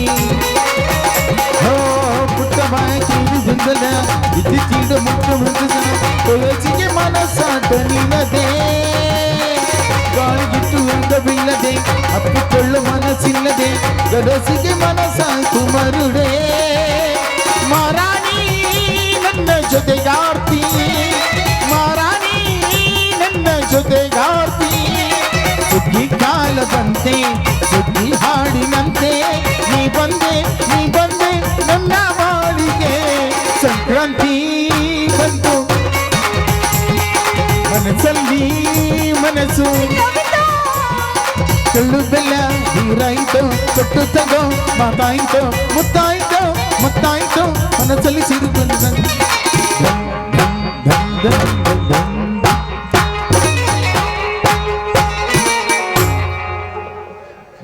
ಹೋ ಪುಟ್ಟ ಬಾಕಿದು ಬಂದಲ ಇದ್ದು ಚೀಡು ಮುಟ್ಟು ಮೃತನ ಕೊಲಸಿಗೆ ಮನಸ್ಸಾಟ ನಿನ್ನದೇ ಗಾಳಿಗಿಟ್ಟು ಅಂಗವಿಲ್ಲದೆ ಅಪ್ಪಿಕೊಳ್ಳು ಮನಸ್ಸಿಲ್ಲದೆ ಗಡಸಿಗೆ ಮನಸ್ಸಾಯ್ತು ಮರುಡೆ ಮಾರಾಣಿ ನನ್ನ ಜೊತೆಗಾರ್ತಿ ಮಾರಾಣಿ ನನ್ನ ಜೊತೆಗಾರ್ತಿ ಸುದ್ದಿ ಕಾಲದಂತೆ ಸುದ್ದಿ ಹಾಡಿನಂತೆ ನೀ ಬಂದೆ ನನ್ನ ಬಾಳಿಗೆ ಸಂಕ್ರಾಂತಿ ಬಂತು ಮನಸ್ಸಲ್ಲಿ ಮನಸ್ಸು ಕಳ್ಳು ಬೆಲ್ಲ ನೀರಾಯ್ತು ಕೊಟ್ಟು ತಗೋ ಮಾತಾಯ್ತು ಮುತ್ತಾಯ್ತು ಮನಸ್ಸಲ್ಲಿ ಸಿರುಕೊಂಡು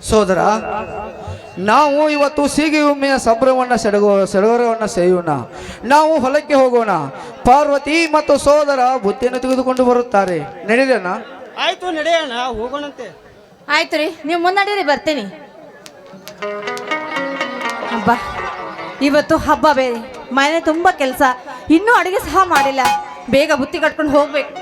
ಸೋದರ, ನಾವು ಇವತ್ತು ಸೀಗೆ ಒಮ್ಮೆಯ ಸಂಭ್ರಮವನ್ನು ಸಡಗರವನ್ನು ಸೇಯೋಣ. ನಾವು ಹೊಲಕ್ಕೆ ಹೋಗೋಣ. ಪಾರ್ವತಿ ಮತ್ತು ಸೋದರ ಬುತ್ತಿಯನ್ನು ತೆಗೆದುಕೊಂಡು ಬರುತ್ತಾರೆ. ನಡೆಯೋಣ. ಆಯ್ತು ನಡೆಯೋಣ, ಹೋಗೋಣಂತೆ. ಆಯ್ತು ರೀ, ನೀವು ಮುನ್ನಡೀರಿ, ಬರ್ತೀನಿ. ಹಬ್ಬ, ಇವತ್ತು ಹಬ್ಬ ಬೇರೆ, ಮನೆ ತುಂಬ ಕೆಲಸ, ಇನ್ನೂ ಅಡುಗೆ ಸಹ ಮಾಡಿಲ್ಲ. ಬೇಗ ಬುತ್ತಿ ಕಟ್ಕೊಂಡು ಹೋಗ್ಬೇಕು.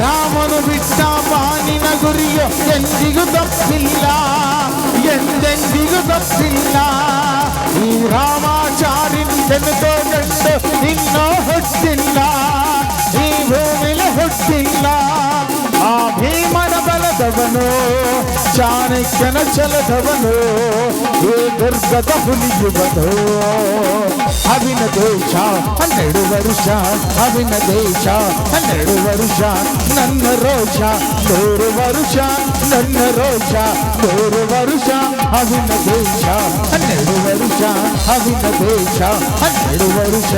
ರಾಮನು ಬಿಟ್ಟ ಬಾನಿನ ಗುರಿಯು ಎಂದಿಗೂ ತಪ್ಪಿಲ್ಲ, ಎಂದೆಂದಿಗೂ ತಪ್ಪಿಲ್ಲ. ಈ ರಾಮಾಚಾರ್ಯನೆಂದು ಗಂಡು ಇನ್ನೂ ಹುಟ್ಟಿಲ್ಲ, ಈ ಭೂಮಿಲಿ ಹುಟ್ಟಿಲ್ಲ. ಆ ಭೀಮನ ಬಲದವನು, ಚಾಣಕ್ಯನ ಛಲದವನು, ಈ ದುರ್ಗದ ಹುಲಿಯುವನು. ಅವಿನ ದೇಶ 12 ವರ್ಷ, ಅವಿನ ದೇಶ 12 ವರ್ಷ. ನನ್ನ ರೋಷ 100 ವರ್ಷ, ನನ್ನ ರೋಷ 100 ವರ್ಷ. ಅವಿನ ದೇಶ 12 ವರ್ಷ, ಅವಿನ ದೇಶ 12 ವರ್ಷ.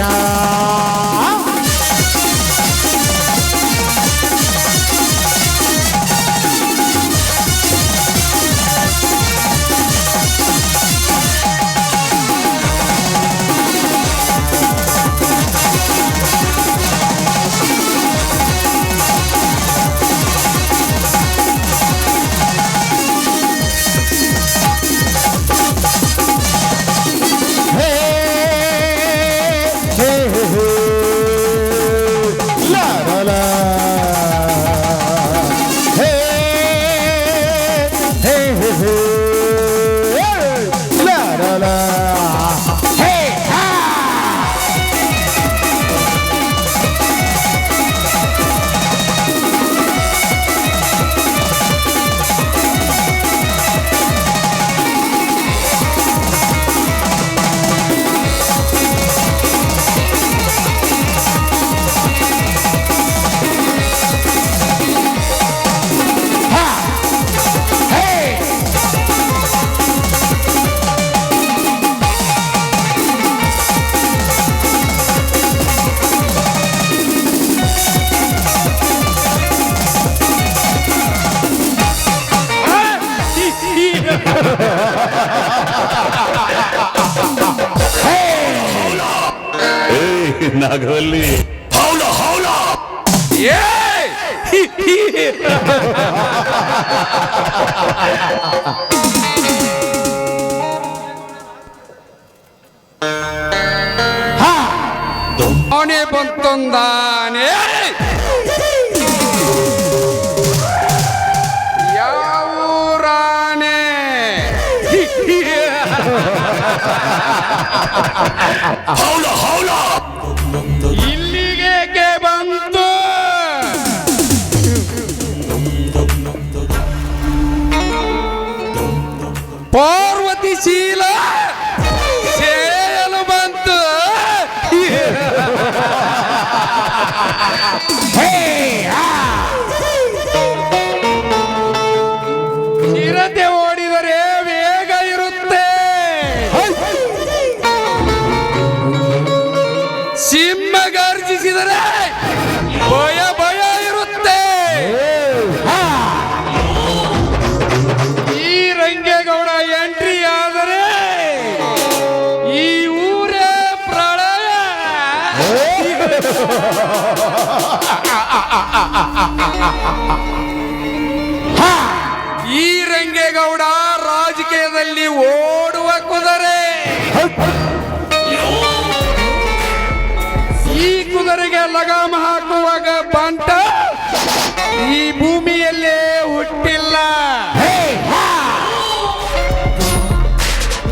ನಾಗವಲ್ಲಿ ಏ ಅವನೇ ಬಂತೊಂದಾನೆ ಯಾವೂರಾನೆ ಇಲ್ಲಿಗೆ ಬಂತು ಪಾರ್ವತಿ ಶೀಲ ಸೇಯಲು ಬಂತು ಚಿರತೆ ಓಡಿದರೆ ವೇಗ ಇರುತ್ತೆ, ಸಿಂಹ ಗರ್ಜಿಸಿದರೆ ಭಯ ಭಯ ಇರುತ್ತೆ. ಈ ರಂಗೇಗೌಡ ಎಂಟ್ರಿ ಆದರೆ ಈ ಊರೇ ಪ್ರಳಯ. ಈ ರಂಗೇಗೌಡ ರಾಜಕೀಯದಲ್ಲಿ ಓಡುವ ಕುದುರೆ. ಈ ಕುದುರೆಗೆ ಲಗಾಮ ಹಾಕುವಾಗ ಬಂಟ ಈ ಭೂಮಿಯಲ್ಲೇ ಹುಟ್ಟಿಲ್ಲ.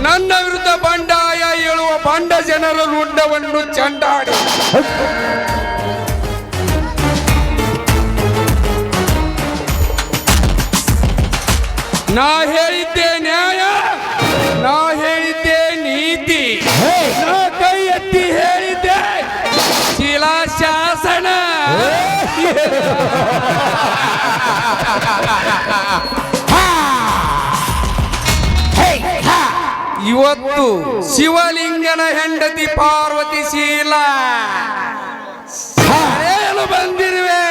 ನನ್ನ ವಿರುದ್ಧ ಬಂಡಾಯ ಹೇಳುವ ಬಂಡ ಜನರ ರುಂಡವನ್ನು ಚಂಡಾಡಿ ನಾ ಹೇಳಿದ್ದೆ ನ್ಯಾಯ, ನಾ ಹೇಳಿದ್ದೆ ನೀತಿ, ನಾ ಕೈ ಎತ್ತಿ ಹೇಳಿದ್ದೆ ಶಿಲಾಶಾಸನ. ಇವತ್ತು ಶಿವಲಿಂಗನ ಹೆಂಡತಿ ಪಾರ್ವತಿ ಶೀಲ ಸೆಳೆಯಲು ಬಂದಿರುವೆ.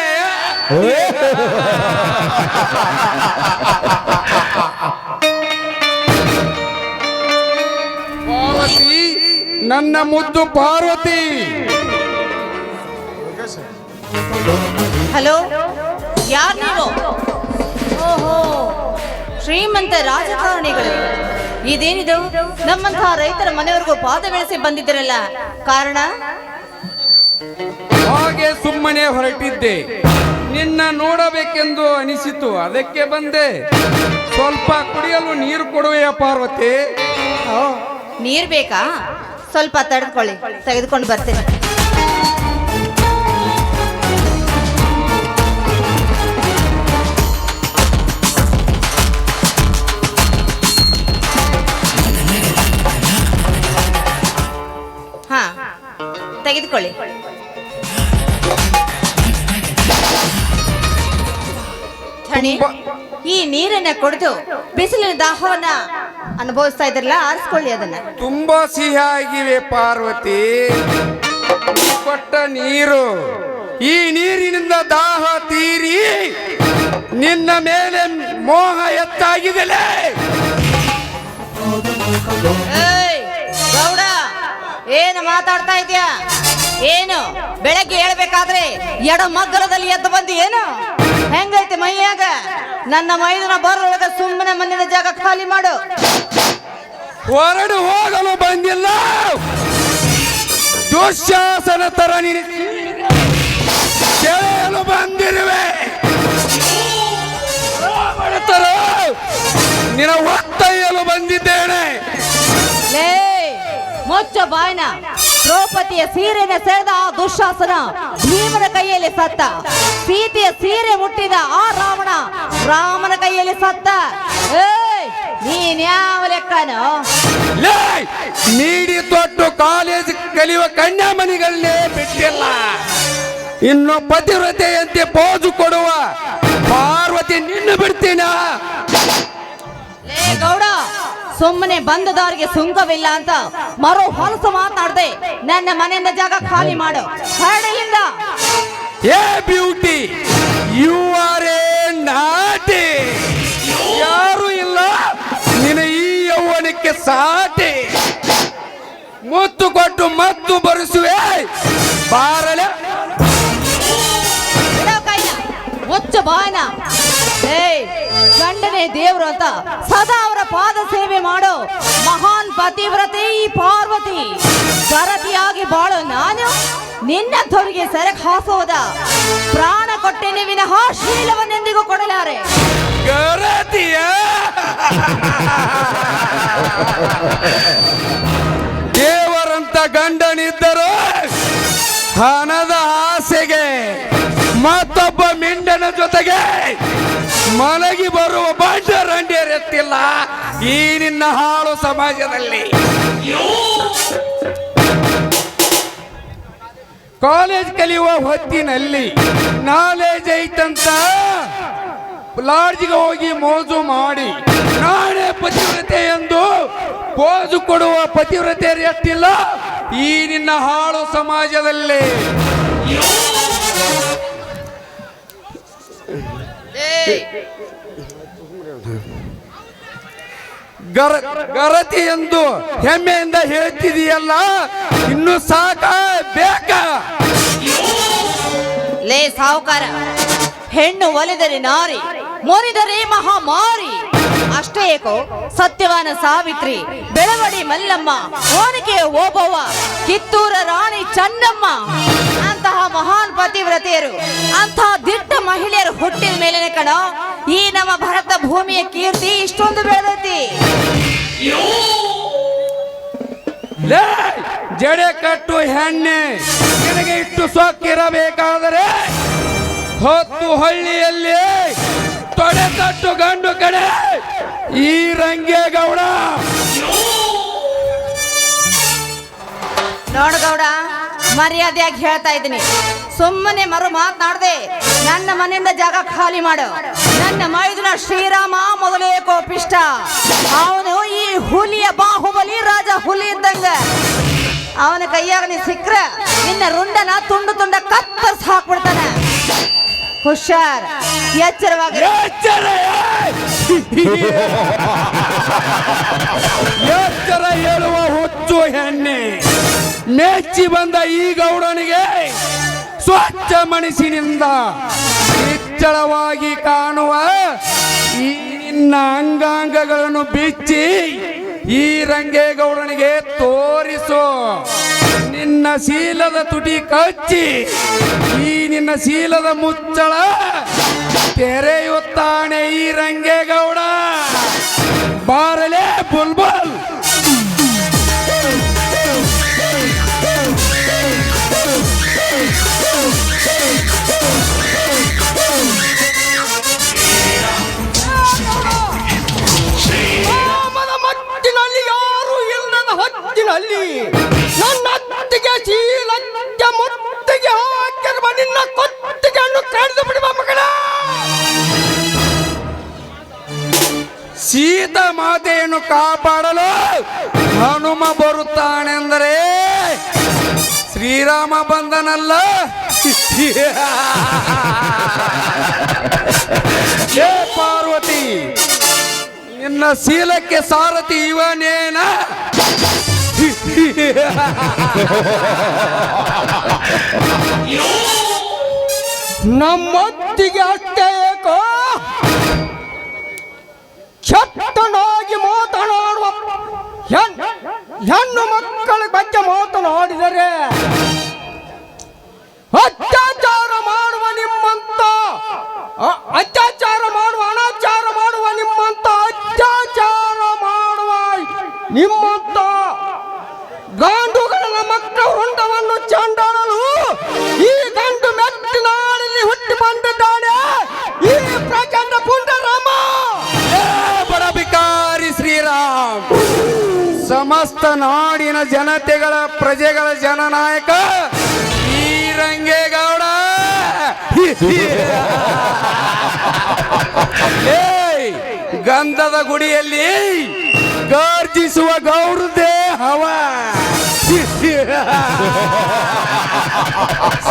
ಪಾರ್ವತಿ, ನನ್ನ ಮುದ್ದು ಪಾರ್ವತಿ. ಹಲೋ, ಯಾರು ನೀವು? ಓಹೋ, ಶ್ರೀಮಂತ ರಾಜಕಾರಣಿಗಳು. ಇದೇನಿದು? ನಮ್ಮಂತಹ ರೈತರ ಮನೆಯವರೆಗೂ ಪಾದ ಬೆಳೆಸಿ ಬಂದಿದ್ದರಲ್ಲ, ಕಾರಣ? ಹಾಗೆ ಸುಮ್ಮನೆ ಹೊರಟಿದ್ದೆ, ನಿನ್ನ ನೋಡಬೇಕೆಂದು ಅನಿಸಿತು, ಅದಕ್ಕೆ ಬಂದೆ. ಸ್ವಲ್ಪ ಕುಡಿಯಲು ನೀರು ಕೊಡುವೆಯಾ ಪಾರ್ವತಿ? ನೀರ್ ಬೇಕಾ? ಸ್ವಲ್ಪ ತಡೆದುಕೊಳ್ಳಿ, ತೆಗೆದುಕೊಂಡು ಬರ್ತೇನೆ. ಹಾ, ತೆಗೆದುಕೊಳ್ಳಿ. ಧಣಿ, ಈ ನೀರನ್ನ ಕುಡಿದು ಬಿಸಿಲಿನ ದಾಹವನ್ನ ಅನುಭವಿಸ್ತಾ ಇದ್ರಲ್ಲ, ಆರಿಸ್ಕೊಳ್ಳಿ ಅದನ್ನ. ತುಂಬಾ ಸಿಹಿಯಾಗಿವೆ ಪಾರ್ವತಿ. ಕೊಟ್ಟ ನೀರು, ಈ ನೀರಿನಿಂದ ದಾಹ ತೀರಿ ನಿನ್ನ ಮೇಲೆ ಮೋಹ ಎತ್ತಾಗಿದೆಲೇ. ಏಯ್ ಗೌಡ, ಏನು ಮಾತಾಡ್ತಾ ಇದೀಯಾ? ಏನು ಬೆಳಗ್ಗೆ ಹೇಳ್ಬೇಕಾದ್ರೆ ಎಡ ಮಗ್ಗಲದಲ್ಲಿ ಎದ್ದು ಬಂದಿ ಏನು? ಹೆಂಗೈತೆ ಮೈಯಾಗ? ನನ್ನ ಮೈದನ ಬರೋಳಗ ಸುಮ್ಮನೆ ಮಣ್ಣಿನ ಜಾಗ ಖಾಲಿ ಮಾಡು. ಹೊರಡು ಹೋಗಲು ಬಂದಿಲ್ಲ, ದುಶ್ಯಾಸನ ತರ ಸೆಳೆಯಲು ಬಂದಿರುವೆ. ತರ ನಿನ್ನ ಹೊತ್ತೊಯ್ಯಲು ಬಂದಿದ್ದೇನೆ. ಲೇ ಮುಚ್ಚ ಬಾಯ್ನ. ದ್ರೌಪದಿಯ ಸೀರೆನ ಸೆಳೆದ ಆ ದುಶ್ಯಾಸನ ಭೀಮನ ಕೈಯಲ್ಲಿ ಸತ್ತ. ಸೀತೆಯ ಸೀರೆ ಮುಟ್ಟಿದ ಆ ರಾವಣ ರಾಮನ ಕೈಯಲ್ಲಿ ಸತ್ತ. ನೀನ್ ಯಾವ ಲೆಕ್ಕನೋ? ನೀಡಿ ತೊಟ್ಟು ಕಾಲೇಜ್ ಕಲಿಯುವ ಕನ್ಯಾಮಣಿಗಳನ್ನೇ ಬಿಟ್ಟಿಲ್ಲ. ಇನ್ನು ಪತಿವ್ರತೆಯಂತೆ ಪೋಜು ಕೊಡುವ ಪಾರ್ವತಿ ನಿನ್ನ ಬಿಡ್ತೀನ? ಲೇ ಗೌಡ, ಸುಮ್ಮನೆ ಬಂದ ದಾರಿಗೆ ಸುಂಕವಿಲ್ಲ ಅಂತ ಮರೋ ಹೊಲಸು ಮಾತಾಡ್ದೆ ನನ್ನ ಮನೆಯಿಂದ ಜಾಗ ಖಾಲಿ ಮಾಡು. ಹರಡಿಲಿಂದ. ಏ ಬ್ಯೂಟಿ, ಯು ಆರ್ ಎ ನಾಟಿ. ಯಾರು ಇಲ್ಲ ನಿನ್ನ ಈ ಯೌವನಕ್ಕೆ ಸಾಟಿ. ಮುತ್ತು ಕೊಟ್ಟು ಮತ್ತು ಬರೆಸುವೆ ಬಾರಲೆ ಬಿಡೋ ಕೈನ, ಮುಚ್ಚು ಬಾಯ್ನ. ಏಯ್, ಗಂಡನೇ ದೇವ್ರು ಅಂತ ಸದಾ ಅವರ ಪಾದ ಸೇವೆ ಮಾಡೋ ಮಹಾನ್ ಪತಿವ್ರತೆ ಈ ಪಾರ್ವತಿ. ಗರತಿಯಾಗಿ ಬಾಳೋ ನಾನು ನಿನ್ನಂಥವರಿಗೆ ಸೆರಗ್ ಹಾಸೋದ ಪ್ರಾಣ ಕೊಟ್ಟೇನೆ ವಿನಃ ಶೀಲವನ್ನೆಂದಿಗೂ ಕೊಡಲಾರೆ. ಗರತಿಯ ದೇವರಂತ ಗಂಡನಿದ್ದರು ಹಣದ ಆಸೆಗೆ ಮತ್ತೊಬ್ಬ ಮಿಂಡನ ಜೊತೆಗೆ ಮಲಗಿ ಬರುವ ಬಂಡರಂಡಿಯರೆತ್ತಿಲ್ಲ ಈ ನಿನ್ನ ಹಾಳು ಸಮಾಜದಲ್ಲಿ. ಕಾಲೇಜ್ ಕಲಿಯುವ ಹೊತ್ತಿನಲ್ಲಿ ನಾಲೆಜ್ ಐತಂತ ಲಾಡ್ಜ್ಗೆ ಹೋಗಿ ಮೋಜು ಮಾಡಿ ನಾನೇ ಪತಿವ್ರತೆ ಎಂದು ಪೋಜು ಕೊಡುವ ಪತಿವ್ರತೆ ಎಷ್ಟಿಲ್ಲ ಈ ನಿನ್ನ ಹಾಳು ಸಮಾಜದಲ್ಲಿ. ಗರತಿ ಎಂದು ಹೆಮ್ಮೆಯಿಂದ ಹೇಳ್ತಿದೀಯಲ್ಲ, ಇನ್ನು ಸಾಕ ಬೇಕಾ? ಲೇ ಸಾವುಕಾರ, ಹೆಣ್ಣು ಒಲಿದರೆ ನಾರಿ, ಮುರಿದರೆ ಮಹಾಮಾರಿ. ಅಷ್ಟೇ ಏಕೋ ಸತ್ಯವಾನ ಸಾವಿತ್ರಿ, ಬೆಳವಡಿ ಮಲ್ಲಮ್ಮ, ಓಣಿಕೆಯ ಓಬವ್ವ, ಕಿತ್ತೂರ ರಾಣಿ ಚೆನ್ನಮ್ಮ ಅಂತಹ ಮಹಾನ್ ಪತಿವ್ರತೆಯರು, ಅಂತಹ ದಿಟ್ಟ ಮಹಿಳೆಯರು ಹುಟ್ಟಿದ ಮೇಲೇನೆ ಕಣ ಈ ನಮ್ಮ ಭಾರತ ಭೂಮಿಯ ಕೀರ್ತಿ ಇಷ್ಟೊಂದು ಬೆಳೆದೈತಿ. ಜಡೆ ಕಟ್ಟು ಹೆಣ್ಣೆ, ನಿನಗೆ ಇಟ್ಟು ಸೊಕ್ಕಿರಬೇಕಾದರೆ ಹೊತ್ತು ಹಳ್ಳಿಯಲ್ಲಿ ತೊಡೆ ತಟ್ಟು ಗಂಡು ಕಡೆ ಈ ರಂಗೇಗೌಡ. ನೋಡು ಗೌಡ, ಮರ್ಯಾದೆಯಾಗಿ ಹೇಳ್ತಾ ಇದ್ದೀನಿ, ಸುಮ್ಮನೆ ಮರು ಮಾತನಾಡದೆ ನನ್ನ ಮನೆಯಿಂದ ಜಾಗ ಖಾಲಿ ಮಾಡು. ನನ್ನ ಮೈದುನ ಶ್ರೀರಾಮ ಮೊದಲೇ ಕೋಪಿಷ್ಟ. ಅವನು ಈ ಹುಲಿಯ ಬಾಹುಬಲಿ, ರಾಜ ಹುಲಿ ಇದ್ದಂಗ. ಅವನ ಕೈಯಾಗ ನೀ ಸಿಕ್ಕ್ರ ನಿನ್ನ ರುಂಡನ ತುಂಡು ತುಂಡ ಕತ್ತರಿಸಿ ಹಾಕ್ಬಿಡ್ತಾನೆ. ಹುಷಾರ್, ಎಚ್ಚರವಾಗಿ. ಎಚ್ಚರ ಹೇಳುವ ಹುಚ್ಚು ಹೆಣ್ಣೆ, ಮೆಚ್ಚಿ ಬಂದ ಈ ಗೌಡನಿಗೆ ಸ್ವಚ್ಛ ಮನಸ್ಸಿನಿಂದ ನಿಚ್ಚಳವಾಗಿ ಕಾಣುವ ಈ ನಿನ್ನ ಅಂಗಾಂಗಗಳನ್ನು ಬಿಚ್ಚಿ ಈ ರಂಗೇಗೌಡನಿಗೆ ತೋರಿಸು. ನಿನ್ನ ಶೀಲದ ತುಟಿ ಕಚ್ಚಿ ಈ ನಿನ್ನ ಶೀಲದ ಮುಚ್ಚಳ ತೆರೆಯುತ್ತಾನೆ ಈ ರಂಗೇಗೌಡ. ಬಾರಲೇ ಬುಲ್ಬುಲ್. ಯಾರು ಇಲ್ಲದ ಹೊತ್ತಿನಲ್ಲಿ ನನ್ನ ಅತ್ತಿಗೆ ಚೀಲಕ್ಕೆ ಮುತ್ತಿಗೆ ಹಾಕಿರುವ ನಿನ್ನ ಕೊತ್ತಿಗೆಯನ್ನು ಕಳೆದು ಬಿಡುವ ಮಗಳ. ಸೀತಾ ಮಾತೆಯನ್ನು ಕಾಪಾಡಲು ಹನುಮ ಬರುತ್ತಾನೆಂದರೆ ಶ್ರೀರಾಮ ಬಂದನಲ್ಲ. ಹೇ ಪಾರ್ವತಿ, ನಿನ್ನ ಶೀಲಕ್ಕೆ ಸಾರಥಿ ಇವನೇನ? ನಮ್ಮೊತ್ತಿಗೆ ಅಷ್ಟೇ ಏಕೋ ಚಟ್ಟನಾಗಿ ಮಾತನಾಡುವ ಹೆಣ್ಣು ಮಕ್ಕಳ ಬಗ್ಗೆ ಮಾತನಾಡಿದರೆ ಅತ್ಯಾಚಾರ ಮಾಡುವ ನಿಮ್ಮಂತ ಅತ್ಯಾಚಾರ ಮಾಡುವ ಅನಾಚಾರ ಮಾಡುವ ನಿಮ್ಮಂತ ಅತ್ಯಾಚಾರ ಮಾಡುವ ನಿಮ್ಮಂತ ಗಾಂಡುಗಳ ಮಕ್ಕಳ ಹೊಂಡವನ್ನು ಚಂಡಾಡಲು ಈ ಗಂಡು ಮೆಟ್ಟಿನಾಳಲ್ಲಿ ಹುಟ್ಟಿ ಬಂದಿದ್ದಾನೆ ಈ ಪ್ರಚಂಡ ಪುಂಡರಾಮ. ಬಡಬಿಕಾರಿ ಶ್ರೀರಾಮ್, ಸಮಸ್ತ ನಾಡಿನ ಜನತೆಗಳ ಪ್ರಜೆಗಳ ಜನನಾಯಕ ಈ ರಂಗೇಗೌಡ. ಗಂಧದ ಗುಡಿಯಲ್ಲಿ ಗರ್ಜಿಸುವ ಗೌರದೇ ಹವ.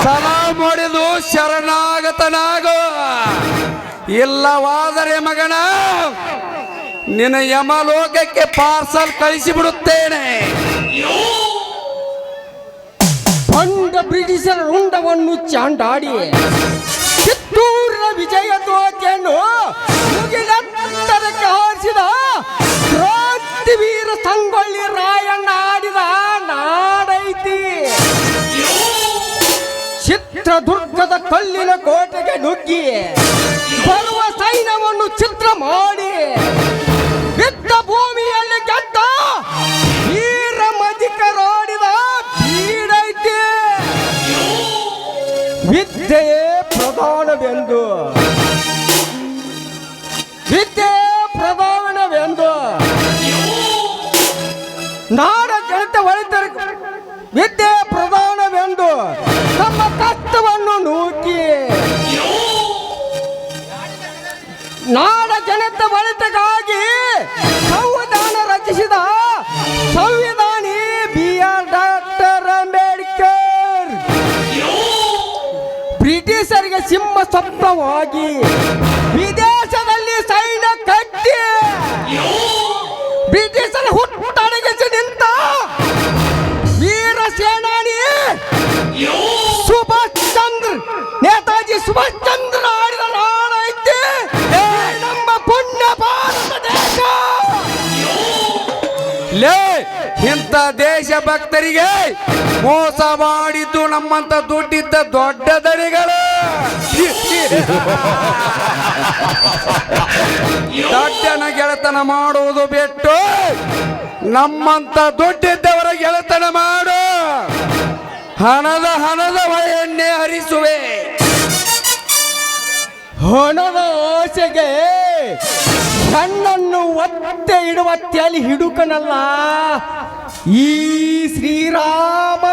ಸಲಾಮ್ ಹೊಡೆದು ಶರಣಾಗತನಾಗೋ, ಇಲ್ಲವಾದರೆ ಮಗನ ನಿನ್ನ ಯಮಲೋಕಕ್ಕೆ ಪಾರ್ಸಲ್ ಕಳಿಸಿಬಿಡುತ್ತೇನೆ. ಬಂಡ ಬ್ರಿಟಿಷರ ರುಂಡವನ್ನು ಚಾಂಡಾಡಿ ಕಿತ್ತೂರಿನ ವಿಜಯ ಧ್ವಜವನ್ನು ಮುಗಿಲೆತ್ತರಕ್ಕೆ ಹಾರಿಸಿದ ಕ್ರಾಂತಿವೀರ ಸಂಗೊಳ್ಳಿ ರಾಯಣ್ಣ ಆಡಿದ ನಾಡೈತಿ. ಚಿತ್ರದುರ್ಗದ ಕಲ್ಲಿನ ಕೋಟೆಗೆ ನುಗ್ಗಿ ಬರುವ ಸೈನ್ಯವನ್ನು ಚಿತ್ರ ಮಾಡಿ ಯುದ್ಧ ಭೂಮಿಯಲ್ಲಿ ಗೆದ್ದ ವೀರ ಮಧಿಕರಾಡಿದ ಬೀಡೈತಿ. ವಿದ್ಯೆಯೇ ಪ್ರಧಾನವೆಂದು ನಾಡ ಜನತೆ ಒಳಿತರ ವಿದ್ಯೆ ಪ್ರಧಾನವೆಂದು ತಮ್ಮ ಕಷ್ಟವನ್ನು ನೂಕಿ ನಾಡ ಜನತೆ ಒಳಿತಗಾಗಿ ಸಂವಿಧಾನ ರಚಿಸಿದ ಸಂವಿಧಾನಿ BR ಡಾಕ್ಟರ್ ಅಂಬೇಡ್ಕರ್ ಬ್ರಿಟಿಷರಿಗೆ ಸಿಂಹ ಸ್ವಪ್ನವಾಗಿ ವಿದೇಶದಲ್ಲಿ ಸೈನ್ಯ ಕಟ್ಟಿ ಬ್ರಿಟಿಷರ ಹುಟ್ಟಡಗಿಸಿ ನಿಂತ ವೀರ ಸೇನಾನಿ ಸುಭಾಷ್ ಚಂದ್ರ ನೇತಾಜಿ ಸುಭಾಷ್ ಚಂದ್ರ ಆಡಿದ ನಾಡೈತಿ ನಮ್ಮ ಪುಣ್ಯ ಭಾರತ ದೇಶ. ಲೇ ಇಂಥ ದೇಶ ಭಕ್ತರಿಗೆ ಮೋಸ ಮಾಡಿದ್ದು ನಮ್ಮಂತ ದುಡ್ಡಿದ್ದ ದೊಡ್ಡ ದಣಿಗಳು. ದಡ್ಡನ ಗೆಳೆತನ ಮಾಡುವುದು ಬಿಟ್ಟು ನಮ್ಮಂತ ದುಡ್ಡಿದ್ದವರ ಗೆಳೆತನ ಮಾಡು. ಹಣದ ಹೊಳೆಯನ್ನೇ ಹರಿಸುವೆ. ಹಣದ ಆಸೆಗೆ ಹೆಣ್ಣನ್ನು ಒತ್ತೆ ಇಡುವ ತಲೆ ಹಿಡುಕನಲ್ಲ ಈ ಶ್ರೀರಾಮ.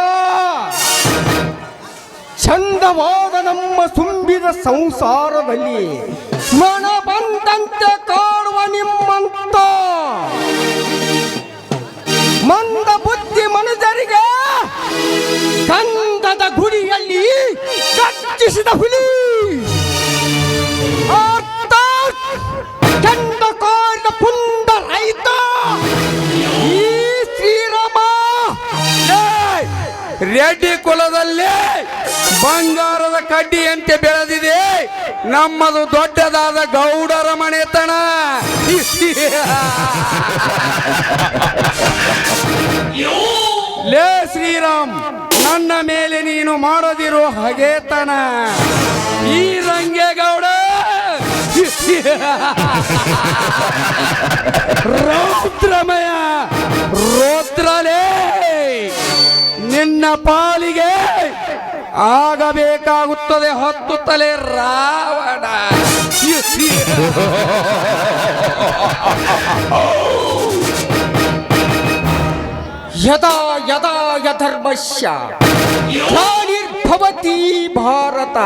ಚಂದವಾದ ನಮ್ಮ ತುಂಬಿದ ಸಂಸಾರದಲ್ಲಿ ಮನ ಬಂದಂತೆ ಕಾಡುವ ನಿಮ್ಮಂತ ಮಂದ ಬುದ್ಧಿ ಮನುಜರಿಗೆ ಗಂಧದ ಗುಡಿಯಲ್ಲಿ ಕಚ್ಚಿಸಿದ ಹುಲಿ ಚಂದ ಕಾರಿದ ಪುಂಡ ರೈತ ಈ ಶ್ರೀರಾಮ. ರೆಡ್ಡಿ ಕುಲದಲ್ಲಿ ಬಂಗಾರದ ಕಡ್ಡಿಯಂತೆ ಬೆಳೆದಿದೆ ನಮ್ಮದು ದೊಡ್ಡದಾದ ಗೌಡರ ಮನೆತನ. ಲೇ ಶ್ರೀರಾಮ್, ನನ್ನ ಮೇಲೆ ನೀನು ಮಾಡದಿರೋ ಹಗೆತನ ಈ ರಂಗೇಗೌಡ ರೌದ್ರಮಯ ರೋದ್ರಲೇ. ನಿನ್ನ ಪಾಲಿಗೆ ಆಗಬೇಕಾಗುತ್ತದೆ 10 ತಲೆ ರಾವಣ. ಯದಾ ಯದಾ ಯಧರ್ಮಸ್ಯ ಗ್ಲಾನಿರ್ಭವತಿ ಭಾರತ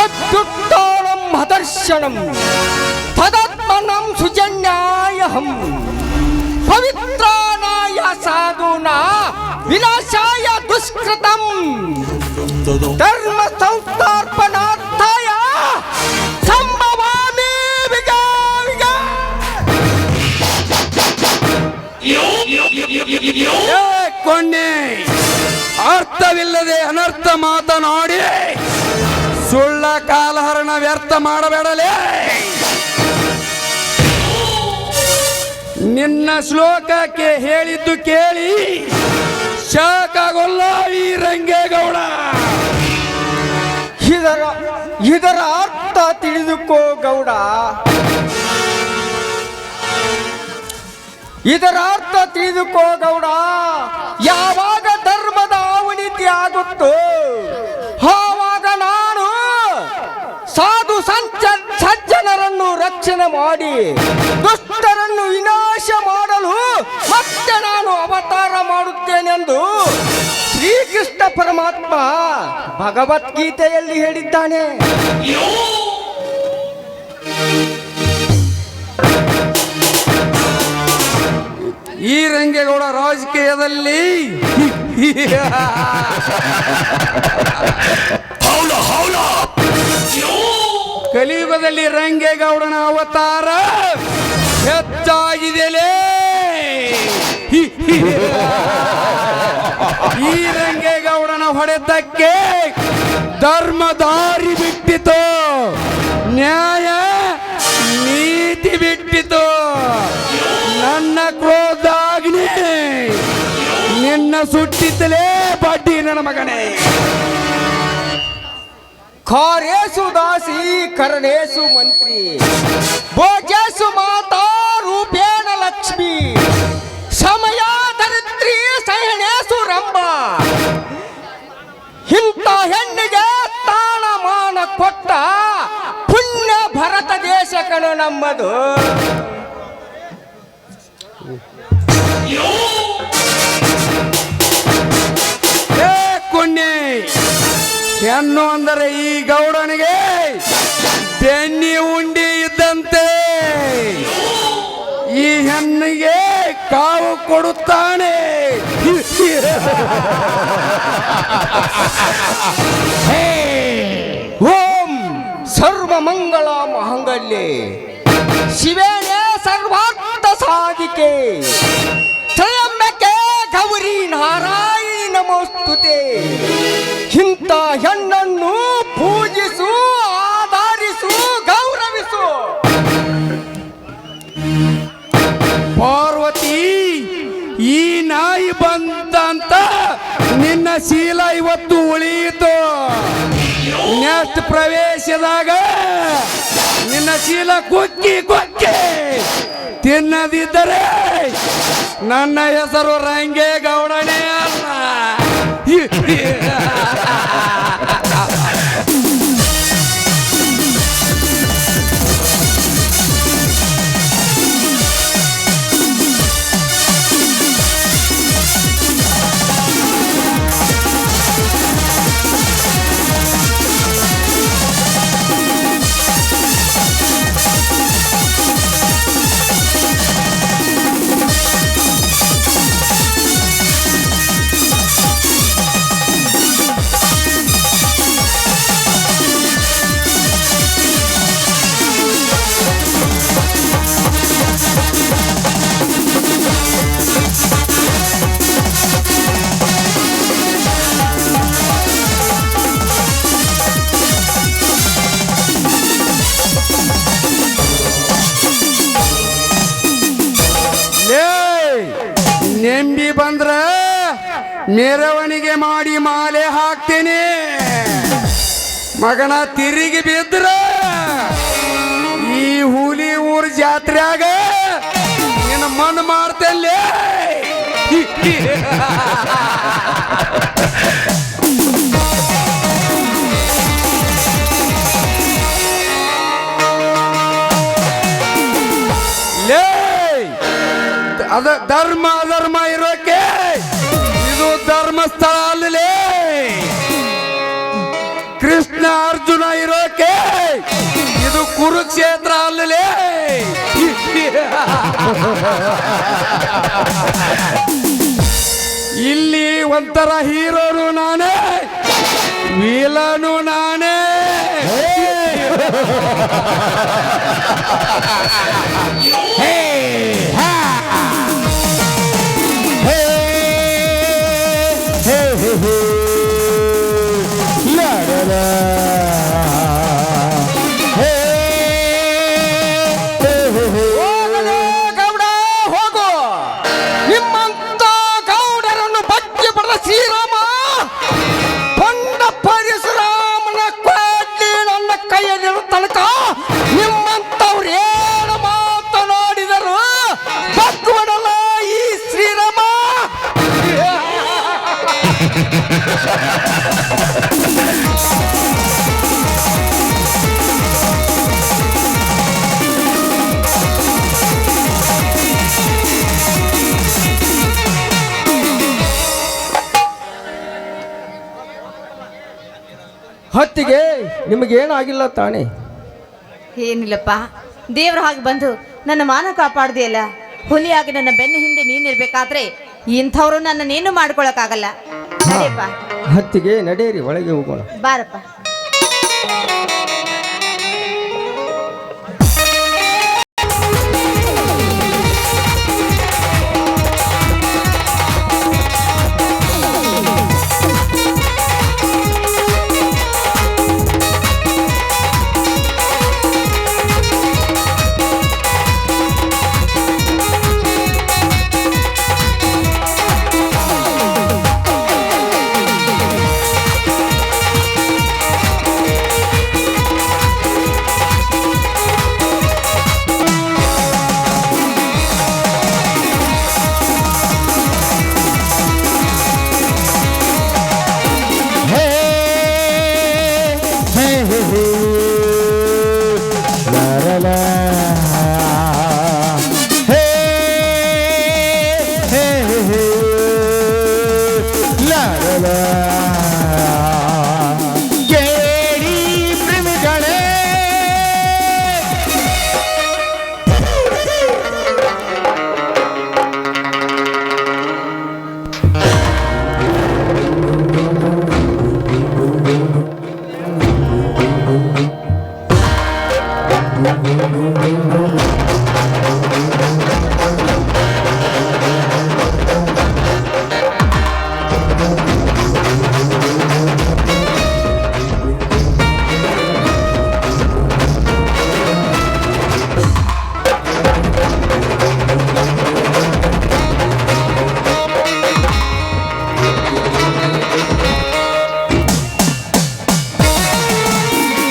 ಅತ್ಯುತ್ಥಾನಂ ಹದರ್ಶನಂ ತದಾತ್ಮನಂ ಸುಜನ್ಯಾಯಹಂ ಪವಿತ್ರಾನಾಯ ಸಾಧೂನಾ ವಿನಾಶಾಯ ದುಷ್ಕೃತಂ ಧರ್ಮ ಸಂಸ್ಥಾಪನಾರ್ಥಾಯ ಸಂಭವಾಮಿ ವಿಗಾ ವಿಗಾ. ಕೊನ್ನೆ ಅರ್ಥವಿಲ್ಲದೆ ಅನರ್ಥ ಮಾತನಾಡಿ ಸುಳ್ಳ ಕಾಲಹರಣ ವ್ಯರ್ಥ ಮಾಡಬೇಡಲೇ. ನಿನ್ನ ಶ್ಲೋಕಕ್ಕೆ ಹೇಳಿದ್ದು ಕೇಳಿ ಶಾಕಾಗೊಲ್ಲ ಈ ರಂಗೇಗೌಡ. ಇದರ ಅರ್ಥ ತಿಳಿದುಕೋ ಗೌಡ. ಇದರ ಅರ್ಥ ತಿಳಿದುಕೋ ಗೌಡ. ಯಾವಾಗ ಧರ್ಮದ ಅವನತಿ ಆಗುತ್ತೋ ಆವಾಗ ನಾನು ಸಾಧು ಸಜ್ಜನರನ್ನು ರಕ್ಷಣೆ ಮಾಡಿ ದುಷ್ಟರನ್ನು ವಿನಾಶ ಮಾಡಲು ಮತ್ತೆ ನಾನು ಅವತಾರ ಮಾಡುತ್ತೇನೆಂದು ಶ್ರೀಕೃಷ್ಣ ಪರಮಾತ್ಮ ಭಗವದ್ಗೀತೆಯಲ್ಲಿ ಹೇಳಿದ್ದಾನೆ. ಈ ರಂಗೇಗೌಡ ರಾಜಕೀಯದಲ್ಲಿ ಕಲಿಯುಗದಲ್ಲಿ ರಂಗೇಗೌಡನ ಅವತಾರ ಹೆಚ್ಚಾಗಿದೆಲೇ. ಈ ರಂಗೇಗೌಡನ ಹೊಡೆತಕ್ಕೆ ಧರ್ಮ ದಾರಿ ಬಿಟ್ಟಿತು, ನ್ಯಾಯ ನೀತಿ ಬಿಟ್ಟಿತು. ನನ್ನ ಕ್ರೋಧಾಗ್ನಿ ನಿನ್ನ ಸುಟ್ಟಿತ್ತಲೇ ಬಡ್ಡಿ ನನ್ನ ಮಗನೇ. ಖಾರೇಸು ದಾಸಿ ಕರಣೇಸು ಮಂತ್ರಿ, ಭೋಜೇಸು ಮಾತಾ ರೂಪೇಣ ಲಕ್ಷ್ಮಿ, ಸಮಯ ಧರಿತ್ರಿ ಸಹಣೇಸು ರಂಭ. ಇಂಥ ಹೆಣ್ಣಿಗೆ ತಾಣಮಾನ ಕೊಟ್ಟ ಪುಣ್ಯ ಭರತ ದೇಶ ಕಣ ನಮ್ಮದು. ಕುಣ್ಣೆ ಹೆಣ್ಣು ಅಂದರೆ ಈ ಗೌಡನಿಗೆ ಬೆನ್ನಿ ಉಂಡಿ ಇದ್ದಂತೆ. ಈ ಹೆಣ್ಣಿಗೆ ಕಾವು ಕೊಡುತ್ತಾನೆ. ಓಂ ಸರ್ವ ಮಂಗಳ ಮಹಂಗಲ್ಯೆ ಶಿವೇನೇ ಸರ್ವಾರ್ಥ ಸಾಧಿಕೆ, ತ್ರಯಂಬಕೆ ಗೌರಿ ನಾರಾಯಣಿ ನಮೋಸ್ತುತೆ. ಇಂಥ ಹೆಣ್ಣನ್ನು ಪೂಜಿಸು, ಆಧರಿಸು, ಗೌರವಿಸು. ಪಾರ್ವತಿ, ಈ ನಾಯಿ ಬಂದಂತ ನಿನ್ನ ಶೀಲ ಇವತ್ತು ಉಳಿಯಿತು. ನೆಕ್ಸ್ಟ್ ಪ್ರವೇಶದಾಗ ನಿನ್ನ ಶೀಲ ಕುಕ್ಕಿ ಕುಕ್ಕಿ ತಿನ್ನದಿದ್ದರೆ ನನ್ನ ಹೆಸರು ರಂಗೇಗೌಡನೇ ಅಲ್ಲ. ನೆಂಬಿ ಬಂದ್ರ ಮೆರವಣಿಗೆ ಮಾಡಿ ಮಾಲೆ ಹಾಕ್ತೇನೆ. ಮಗನ ತಿರುಗಿ ಬಿದ್ರ ಈ ಹುಲಿ ಊರ್ ಜಾತ್ರೆಯಾಗ ನಿನ್ನ ಮಣ್ಣು ಮಾಡ್ತೇನೆ. ಅದ ಧರ್ಮ ಅಧರ್ಮ ಇರೋಕೆ ಇದು ಧರ್ಮಸ್ಥಳ ಅಲ್ಲಲೇ. ಕೃಷ್ಣ ಅರ್ಜುನ ಇರೋಕೆ ಇದು ಕುರುಕ್ಷೇತ್ರ ಅಲ್ಲಲೇ. ಇಲ್ಲಿ ಒಂಥರ ಹೀರೋನು ನಾನೇ, ವಿಲನು ನಾನೇ. ಹೋಗಲೇ ಗೌಡ ಹೋಗು. ನಿಮ್ಮಂತ ಗೌಡರನ್ನು ಬಗ್ಗೆ ಪಡೆದ ಶ್ರೀರಾಮ ಬಂದ ಪರಶುರಾಮನ ಕೊಡ್ಲಿ ನನ್ನ ಕೈಯಲ್ಲಿರೋ ತನಕ ನಿಮ್ಮಂತವ್ರು ಏನು ಮಾತನಾಡಿದರು ಬಗ್ಗುವನಲ್ಲ ಈ ಶ್ರೀರಾಮ. ಹತ್ತಿಗೆ ನಿಮಗೇನಾಗಿಲ್ಲ ತಾನೆ? ಏನಿಲ್ಲಪ್ಪ, ದೇವ್ರ ಹಾಗೆ ಬಂದು ನನ್ನ ಮಾನ ಕಾಪಾಡ್ದಿಯಲ್ಲ. ಹುಲಿಯಾಗಿ ನನ್ನ ಬೆನ್ನ ಹಿಂದೆ ನೀನಿರ್ಬೇಕಾದ್ರೆ ಇಂಥವ್ರು ನನ್ನನ್ನೇನು ಮಾಡ್ಕೊಳಕ್ಕಾಗಲ್ಲ. ನಡೆಯಪ್ಪ. ಹತ್ತಿಗೆ ನಡೆಯಿರಿ, ಒಳಗೆ ಹೋಗೋಣ. ಬಾರಪ್ಪ.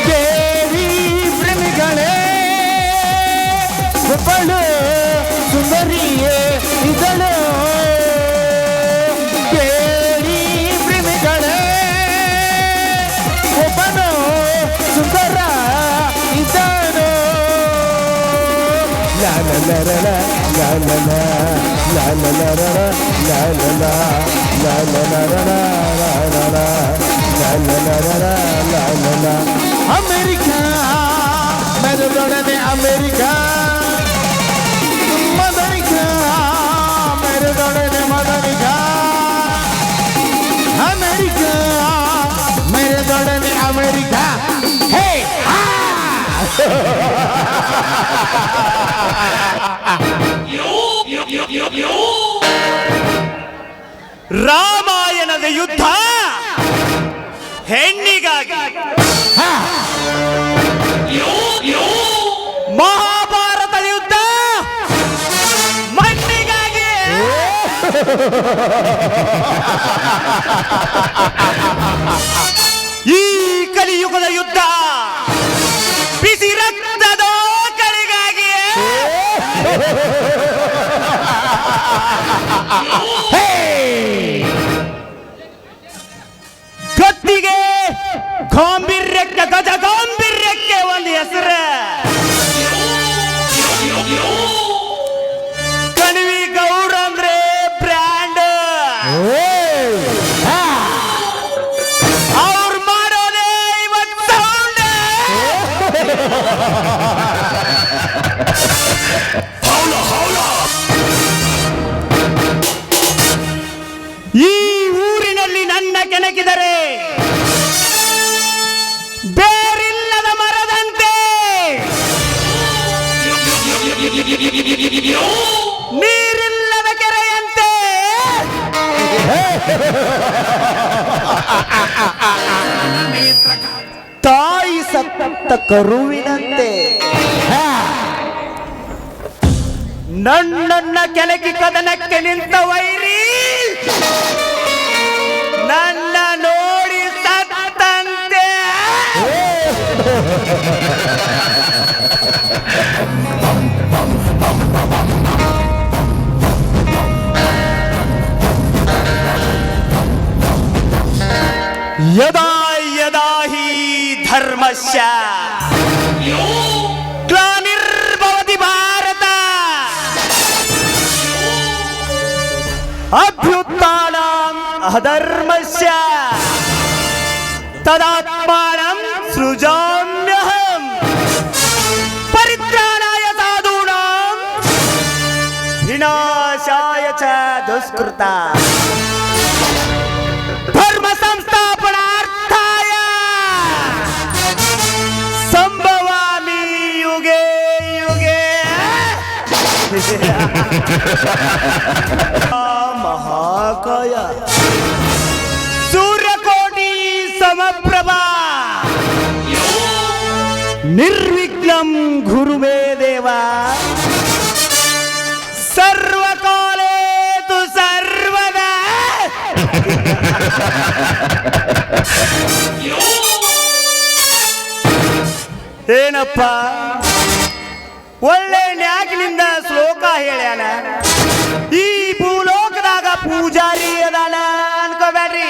ದೇವಿ ಪ್ರೇಮಿಗಳೇ ಒಬ್ಬಳು ಸುಂದರಿಯೇ ಇದಳು ಕೇಳಿ ಪ್ರೇಮಿಗಳೇ ಒಬ್ಬನು ಸುಂದರ ಇದನು ಲಾಲಲರಲ ಲಾಲಲ ಲಾಲಲರಲ ಲಾಲಲ ಲಾಲಲರಲ ಲಾಲಲ ಲಾಲಲರಲ ಲಾಲಲ ಅಮೆರಿಕಾ ಮೆರೆದೊಡನೆ ಅಮೆರಿಕಾ ಮದರಿಕಾ ಮೆರೆದೊಡನೆ ಮದರಿಕಾ ಅಮೆರಿಕಾ ಮೆರೆದೊಡನೆ ಅಮೆರಿಕಾ ಹೇ ರಾಮಾಯಣದ ಯುದ್ಧ ಹೆಣ್ಣಿಗಾಗಿ, ಮಹಾಭಾರತ ಯುದ್ಧ ಮಣ್ಣಿಗಾಗಿ. ಈ ಕಲಿಯುಗದ ಯುದ್ಧ ಬಿಸಿ ರಕ್ತದ ಕಳಿಗಾಗಿ. ಕತ್ತಿಗೆ ಗಾಂಭೀರ್ಯಕ್ಕೆ ಗಜ ಗಾಂಭೀರ್ಯಕ್ಕೆ ಒಂದು ಹೆಸರು. ಕಣಿವಿ ಗೌಡ ಅಂದ್ರೆ ಬ್ರ್ಯಾಂಡ್. ಅವ್ರು ಮಾಡೋದೇ ಇವತ್ತು ಸೌಂಡ್. ಈ ಊರಿನಲ್ಲಿ ನನ್ನ ಕೆಣಕಿದರೆ ಬೇರಿಲ್ಲದ ಮರದಂತೆ, ನೀರಿಲ್ಲದ ಕೆರೆಯಂತೆ, ತಾಯಿ ಸತ್ತ ಕರುವಿನಂತೆ ನನ್ನನ್ನ ಕೆಳಗೆ ಕದನಕ್ಕೆ ನಿಂತ ವೈರಿ ನನ್ನ ನೋಡಿ ಸತ್ತಂತೆ. ಯದಾ ಯದಾ ಹಿ ಧರ್ಮಸ್ಯ ಗ್ಲಾನಿರ್ಭವತಿ ಭಾರತ ಅಭ್ಯುತ್ಥಾನಂ ಅಧರ್ಮಸ್ಯ ತದಾತ್ಮಾನಂ ಸೃಜಾಮ್ಯಹಂ ಪರಿತ್ರಾಣಾಯ ಸಾಧೂನಾಂ ವಿನಾಶಾಯ ಚ ದುಷ್ಕೃತ ಧರ್ಮ ಸಂಸ್ಥಾಪನಾರ್ಥಾಯ ಸಂಭವಾಮಿ ಯುಗೆ ಯುಗೆ. ಮಹಾಕಾಯ ಸೂರ್ಯಕೋಟಿ ಸಮಪ್ರಭಾ ನಿರ್ವಿಘ್ನಂ ಗುರುಮೇ ದೇವ ಸರ್ವಕಾಲೇ ತು ಸರ್ವದಾ. ಏನಪ್ಪ ಒಳ್ಳೆ ನ್ಯಾಕಿನಿಂದ ಶ್ಲೋಕ ಹೇಳ್ಯಾನ. ಈ ಭೂಲೋಕದಾಗ ಪೂಜಾರಿ ಅದಾನ ಅನ್ಕೋಬೇಡ್ರಿ.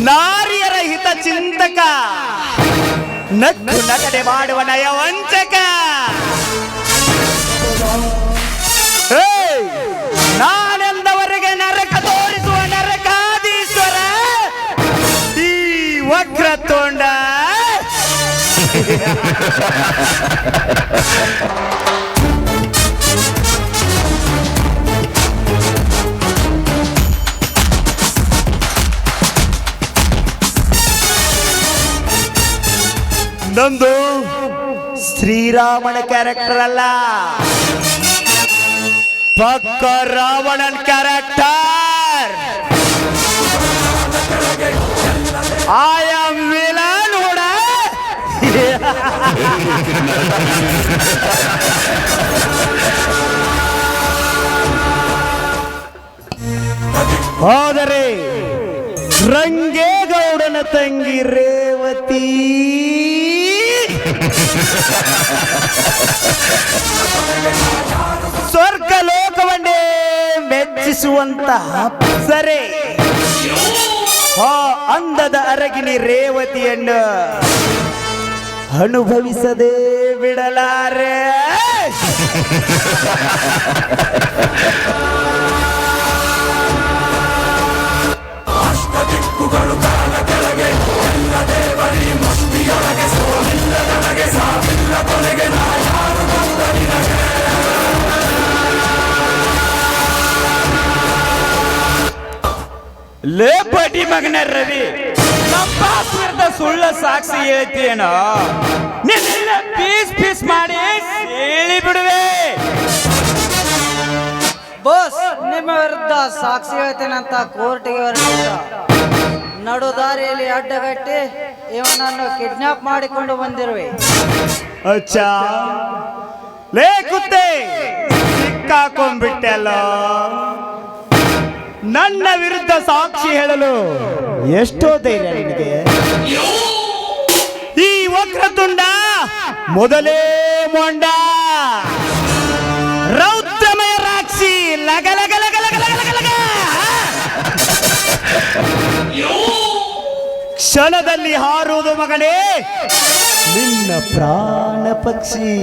ನಾರಿಯರ ಹಿತ ಚಿಂತಕ, ನಕ್ಕು ನಗಡೆ ಮಾಡುವ ನಯ ವಂಚಕ. ನಾನೆಂದವರೆಗೆ ನರಕ ತೋರಿಸುವ ನರಕಾಧೀಶ್ವರ ಈ ವಕ್ರತುಂಡ. ನಂದು ಶ್ರೀರಾಮನ ಕ್ಯಾರೆಕ್ಟರ್ ಅಲ್ಲ, ಪಕ್ಕ ರಾವಣನ್ ಕ್ಯಾರೆಕ್ಟರ್. ಐ ಆಮ್ ವಿಲನ್ ನೋಡ. ಆದರೆ ರಂಗೇಗೌಡನ ತಂಗಿ ರೇವತಿ ಸ್ವರ್ಗ ಲೋಕವನ್ನೇ ಮೆಚ್ಚಿಸುವಂತಹ ಸರಿ ಆ ಅಂದದ ಅರಗಿನಿ ರೇವತಿಯನ್ನು ಅನುಭವಿಸದೆ ಬಿಡಲಾರೆ. ಲೇ ಬಡ್ಡಿ ಮಗನ ರವಿ, ನಮ್ಮ ವಿರುದ್ಧ ಸುಳ್ಳ ಸಾಕ್ಷಿ ಹೇಳ್ತೀಯೇನೋ, ನಿನ್ನೆಲ್ಲ ಪೀಸ್ ಪೀಸ್ ಮಾಡಿ ಹೇಳಿ ಬಿಡುವೆ. ಬಾಸ್, ನಿಮ್ಮ ವಿರುದ್ಧ ಸಾಕ್ಷಿ ಹೇಳ್ತೇನಂತ ಕೋರ್ಟಿಗೆ ಹೊರಟಿದ್ದ. ನಡು ದಾರಿಯಲ್ಲಿ ಅಡ್ಡಗಟ್ಟಿ ಇವನನ್ನು ಕಿಡ್ನಾಪ್ ಮಾಡಿಕೊಂಡು ಬಂದಿರುವೆ. ಅಚ್ಚ ಲೇ ಕುತ್ತೆ, ಸಿಕ್ಕಾಕೊಂಡ್ಬಿಟ್ಟೆಲ್ಲ. ನನ್ನ ವಿರುದ್ಧ ಸಾಕ್ಷಿ ಹೇಳಲು ಎಷ್ಟೋ ಧೈರ್ಯ ನಿನಗೆ? ಈ ವಕ್ರತುಂಡ ಮೊದಲೇ ಮೊಂಡ, ರೌದ್ರಮಯ ರಾಕ್ಷಿ, ಲಗ ಲಗ ಲಗ ಲಗ ಲಗ ಲಗ ಲಗ. ಕ್ಷಣದಲ್ಲಿ ಹಾರುವುದು ಮಗನೇ ನಿನ್ನ ಪ್ರಾಣ ಪಕ್ಷಿ.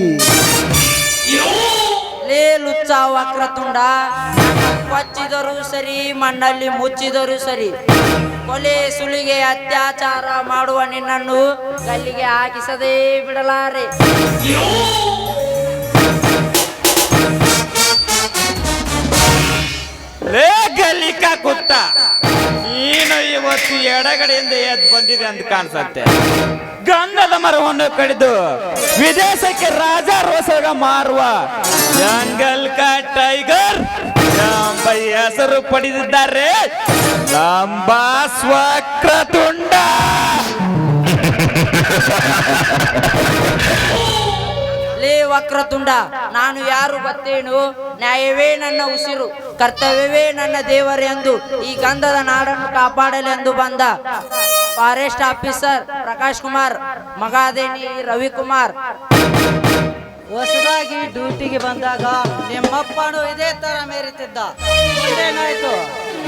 ಲೇ ಲುಚ್ಚ ವಕ್ರತುಂಡ, ಕೊಚ್ಚಿದರೂ ಸರಿ, ಮಣ್ಣಲ್ಲಿ ಮುಚ್ಚಿದರೂ ಸರಿ, ಕೊಲೆ ಸುಲಿಗೆ ಅತ್ಯಾಚಾರ ಮಾಡುವ ನಿನ್ನನ್ನು ಗಲ್ಲಿಗೆ ಹಾಕಿಸದೇ ಬಿಡಲಾರೆ. ಲೇ ಗಲ್ಲಿಕ ಕುತ್ತ, ನೀನು ಇವತ್ತು ಎಡಗಡೆಯಿಂದ ಎದ್ದು ಬಂದಿದೆ ಅಂತ ಕಾಣಿಸತ್ತೆ. ಗಂಧದ ಮರವನ್ನು ಕಡಿದು ವಿದೇಶಕ್ಕೆ ರಾಜ ರೋಸಗ ಮಾರುವ ಜಂಗಲ್ ಕಾ ಟೈಗರ್ ಎಂಬ ಹೆಸರು ಪಡೆದಿದ್ದಾರೆ ಲಂಬಾಸ್ ವಕ್ರತುಂಡ. ಲೇ ವಕ್ರತುಂಡ, ನಾನು ಯಾರು ಗೊತ್ತೇನು? ನ್ಯಾಯವೇ ನನ್ನ ಉಸಿರು, ಕರ್ತವ್ಯವೇ ನನ್ನ ದೇವರೆಂದು ಈ ಗಂಧದ ನಾಡನ್ನು ಕಾಪಾಡಲೆಂದು ಬಂದ ಫಾರೆಸ್ಟ್ ಆಫೀಸರ್ ಪ್ರಕಾಶ್ ಕುಮಾರ್ ಮಗಾದೇನಿ ರವಿಕುಮಾರ್. ಹೊಸದಾಗಿ ಡ್ಯೂಟಿಗೆ ಬಂದಾಗ ನಿಮ್ಮಪ್ಪನು ಇದೇ ತರ ಮೇರಿತಿದ್ದ. ಏನಾಯ್ತು?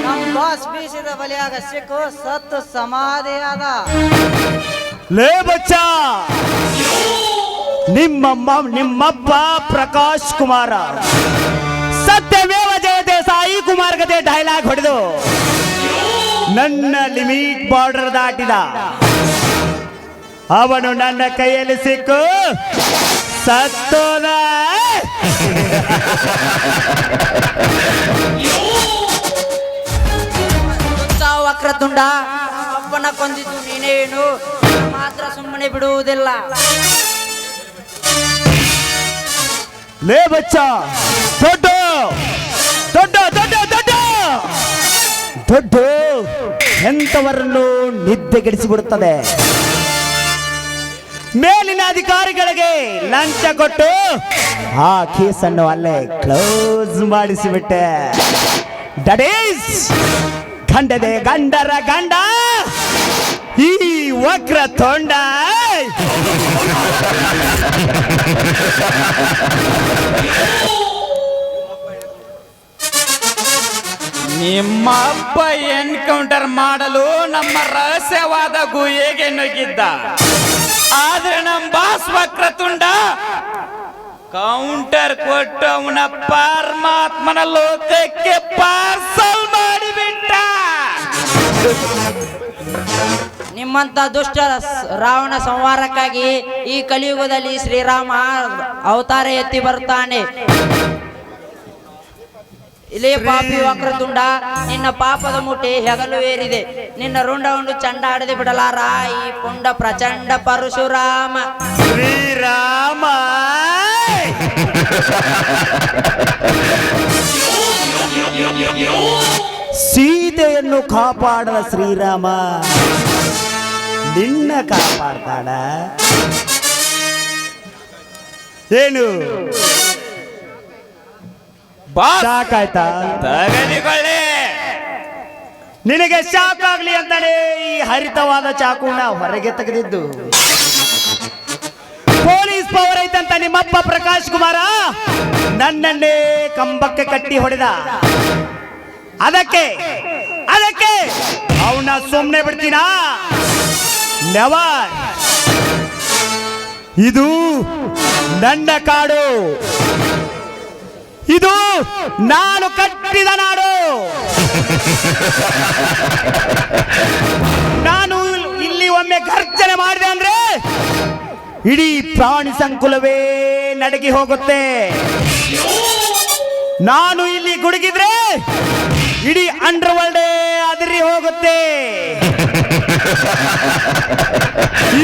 ನಮ್ಮ ಬಾಸ್ ಬೀಸಿದ ಬಲಿಯಾಗ ಸಿಕ್ಕು ಸತ್ತು ಸಮಾಧಿಯಾದ. ಲೇ ಬಚ್ಚ, ನಿಮ್ಮಪ್ಪ ಪ್ರಕಾಶ್ ಕುಮಾರ ಸತ್ಯಮೇವ ಜಯತೆ ಸಾಯಿ ಕುಮಾರ್ ಗತೆ ಡೈಲಾಗ್ ಹೊಡೆದು ನನ್ನ ಲಿಮಿಟ್ ಬಾರ್ಡರ್ ದಾಟಿದ. ಅವನು ನನ್ನ ಕೈಯಲ್ಲಿ ಸಿಕ್ಕು ಸತ್ತೋದ. ವಕ್ರತುಂಡ, ಅಪ್ಪನ ಕೊಂದಿದ್ದು ನೀನೇನು, ಮಾತ್ರ ಸುಮ್ಮನೆ ಬಿಡುವುದಿಲ್ಲ. ಲೇ ಬಚ್ಚ, ದೊಡ್ಡ ದೊಡ್ಡ ದೊಡ್ಡ ದೊಡ್ಡ ದೊಡ್ಡ ಎಂತವರನ್ನು ನಿದ್ದೆಗೆಡಿಸಿಬಿಡುತ್ತದೆ. ಮೇಲಿನ ಅಧಿಕಾರಿಗಳಿಗೆ ಲಂಚ ಕೊಟ್ಟು ಆ ಕೇಸನ್ನು ಅಲ್ಲೇ ಕ್ಲೋಸ್ ಮಾಡಿಸಿಬಿಟ್ಟೆ. ದಟ್ ಈಸ್ ಗಂಡದೆ ಗಂಡರ ಗಂಡ ಈ ವಕ್ರತುಂಡ. ನಿಮ್ಮ ಅಪ್ಪ ಎನ್ಕೌಂಟರ್ ಮಾಡಲು ನಮ್ಮ ರಹಸ್ಯವಾದ ಗುಹೆಗೆ ನುಗ್ಗಿದ್ದ. ಆದ್ರೆ ನಮ್ಮ ಬಾಸ್ ವಕ್ರತುಂಡ ಕೌಂಟರ್ ಕೊಟ್ಟು ಅವನ ಪರಮಾತ್ಮನ ಲೋಕಕ್ಕೆ ಪಾರ್ಸಲ್ ಮಾಡಿಬಿಟ್ಟ. ನಿಮ್ಮಂತ ದುಷ್ಟ ರಾವಣ ಸಂಹಾರಕ್ಕಾಗಿ ಈ ಕಲಿಯುಗದಲ್ಲಿ ಶ್ರೀರಾಮ ಅವತಾರ ಎತ್ತಿ ಬರುತ್ತಾನೆ. ಇಲೇ ಪಾಪಿ ವಕ್ರತುಂಡ, ನಿನ್ನ ಪಾಪದ ಮುಟ್ಟೆ ಹೆಗಲು ಏರಿದೆ. ನಿನ್ನ ರುಂಡವನ್ನು ಚಂಡ ಆಡದೆ ಬಿಡಲಾರ ಈ ಪುಂಡ ಪ್ರಚಂಡ ಪರಶುರಾಮ. ಶ್ರೀರಾಮ ಸೀತೆಯನ್ನು ಕಾಪಾಡದ ಶ್ರೀರಾಮ ನಿನ್ನ ಕಾಪಾಡ್ತಾಡ. ಏನು ಸಾಕಾಯ್ತಾ? ತಗಲಿಕೊಳ್ಳಿ. ನಿನಗೆ ಶಾಕ್ ಆಗ್ಲಿ ಅಂತಾನೆ ಈ ಹರಿತವಾದ ಚಾಕುನ ಹೊರಗೆ ತೆಗೆದಿದ್ದು. ಪೊಲೀಸ್ ಪವರ್ ಐತಂತ ನಿಮ್ಮಪ್ಪ ಪ್ರಕಾಶ್ ಕುಮಾರ ನನ್ನನ್ನೇ ಕಂಬಕ್ಕೆ ಕಟ್ಟಿ ಹೊಡೆದ. ಅದಕ್ಕೆ ಅವನ ಸುಮ್ಮನೆ ಬಿಡ್ತೀನಾ? ನೆವರ್. ಇದು ನನ್ನ ಕಾಡು, ಇದು ನಾನು ಕಟ್ಟಿದ ನಾಡು. ನಾನು ಇಲ್ಲಿ ಒಮ್ಮೆ ಗರ್ಜನೆ ಮಾಡಿದೆ ಅಂದ್ರೆ ಇಡೀ ಪ್ರಾಣಿ ಸಂಕುಲವೇ ನಡಗಿ ಹೋಗುತ್ತೆ. ನಾನು ಇಲ್ಲಿ ಗುಡುಗಿದ್ರೆ ಇಡೀ ಅಂಡರ್ ವರ್ಲ್ಡೇ ಅದರಿ ಹೋಗುತ್ತೆ.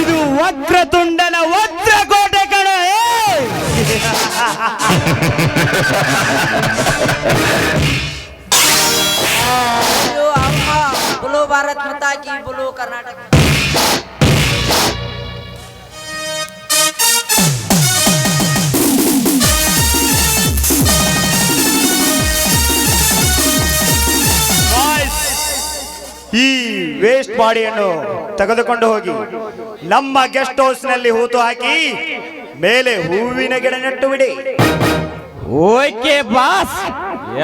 ಇದು ವಕ್ರತುಂಡನ ವಜ್ರಕೋಟೆ ಕಣೆ. ಬುಲು ಭಾರತ್ ಮಾತಾ ಕಿ, ಬುಲು ಕರ್ನಾಟಕ. ಈ ವೇಸ್ಟ್ ಬಾಡಿಯನ್ನು ತೆಗೆದುಕೊಂಡು ಹೋಗಿ ನಮ್ಮ ಗೆಸ್ಟ್ ಹೌಸ್ ನಲ್ಲಿ ಹೂತು ಹಾಕಿ ಮೇಲೆ ಹೂವಿನ ಗಿಡ ನೆಟ್ಟು ಬಿಡಿ. ಓಕೆ ಬಾಸ್,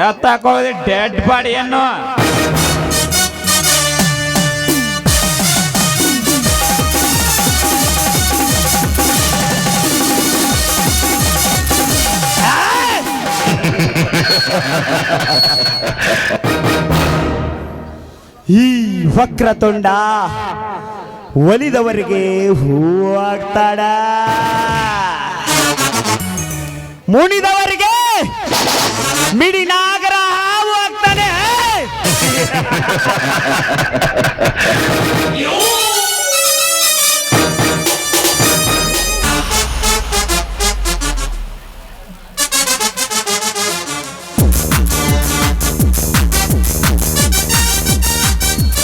ಎತ್ತಾಕೋದು ಡೆಡ್ ಬಾಡಿಯನ್ನು. ಈ ವಕ್ರತುಂಡ ಒಲಿದವರಿಗೆ ಹೂವು ಆಗ್ತಾಡ, ಮುನಿದವರಿಗೆ ಮಿಡಿನಾಗರ ಹಾವು ಆಗ್ತಾನೆ.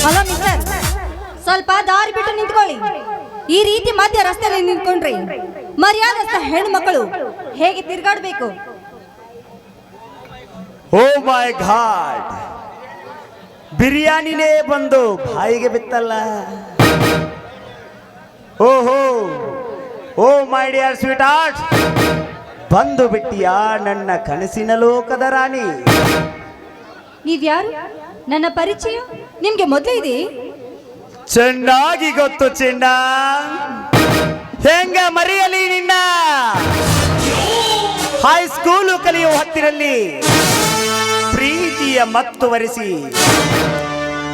ಹಲೋ ಮಿಸ್ಟರ್, ಸ್ವಲ್ಪ ದಾರಿ ಬಿಟ್ಟು ನಿಂತ್ಕೊಳ್ಳಿ. ಈ ರೀತಿ ಮಧ್ಯ ರಸ್ತೆಯಲ್ಲಿ ನಿಂತ್ಕೊಂಡ್ರಿ ಮರ್ಯಾದಸ್ಥ ಹೆಣ್ಮಕ್ಕಳು ಹೇಗೆ ತಿರ್ಗಾಡ್ಬೇಕು? ಓ ಮೈ ಗಾಡ್, ಬಿರಿಯಾನಿನೇ ಬಂದು ಬಾಯಿಗೆ ಬಿತ್ತಲ್ಲ. ಓಹೋ, ಓ ಮೈ ಡಿಯರ್ ಸ್ವೀಟ್ ಹಾರ್ಟ್, ಬಂದು ಬಿಟ್ಟಿಯಾ ನನ್ನ ಕನಸಿನ ಲೋಕದ ರಾಣಿ. ನೀವ್ಯಾರು? ನನ್ನ ಪರಿಚಯ ನಿಮ್ಗೆ ಮೊದಲೇ ಇದೆ? ಚೆನ್ನಾಗಿ ಗೊತ್ತು ಚಿನ್ನ, ಹೆಂಗ ಮರೆಯಲಿ ನಿನ್ನ. ಹೈಸ್ಕೂಲು ಕಲಿಯುವ ಹೊತ್ತಿನಲ್ಲಿ ಪ್ರೀತಿಯ ಮತ್ತು ವರಿಸಿ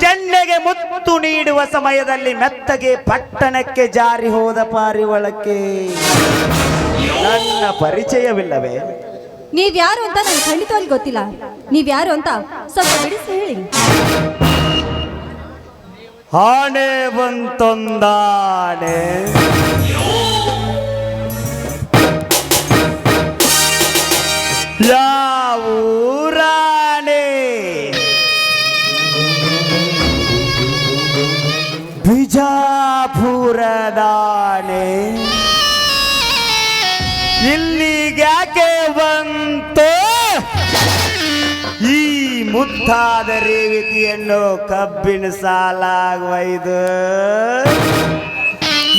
ಚೆನ್ನೆಗೆ ಮುತ್ತು ನೀಡುವ ಸಮಯದಲ್ಲಿ ಮೆತ್ತಗೆ ಪಟ್ಟಣಕ್ಕೆ ಜಾರಿ ಹೋದ ಪಾರಿವಾಳಕ್ಕೆ ನನ್ನ ಪರಿಚಯವಿಲ್ಲವೇ? ನೀವ್ಯಾರು ಅಂತ ನನಗೆ ಖಂಡಿತವಾಗಿ ಗೊತ್ತಿಲ್ಲ. ನೀವ್ಯಾರು ಅಂತ ಸ್ವಲ್ಪ ಬಿಡಿಸಿ ಹೇಳಿ. ಆನೆ ಬಂತೊಂದಾನೆ, ಯಾವೂರಾನೆ? ಬಿಜಾಪುರದಾನೆ. ಇಲ್ಲಿಗ್ಯಾಕೆ ಬಂತು ಈ ಮುದ್ದಾದ ರೇವತಿಯನ್ನು ಕಬ್ಬಿನ ಸಾಲಾಗುವೈದು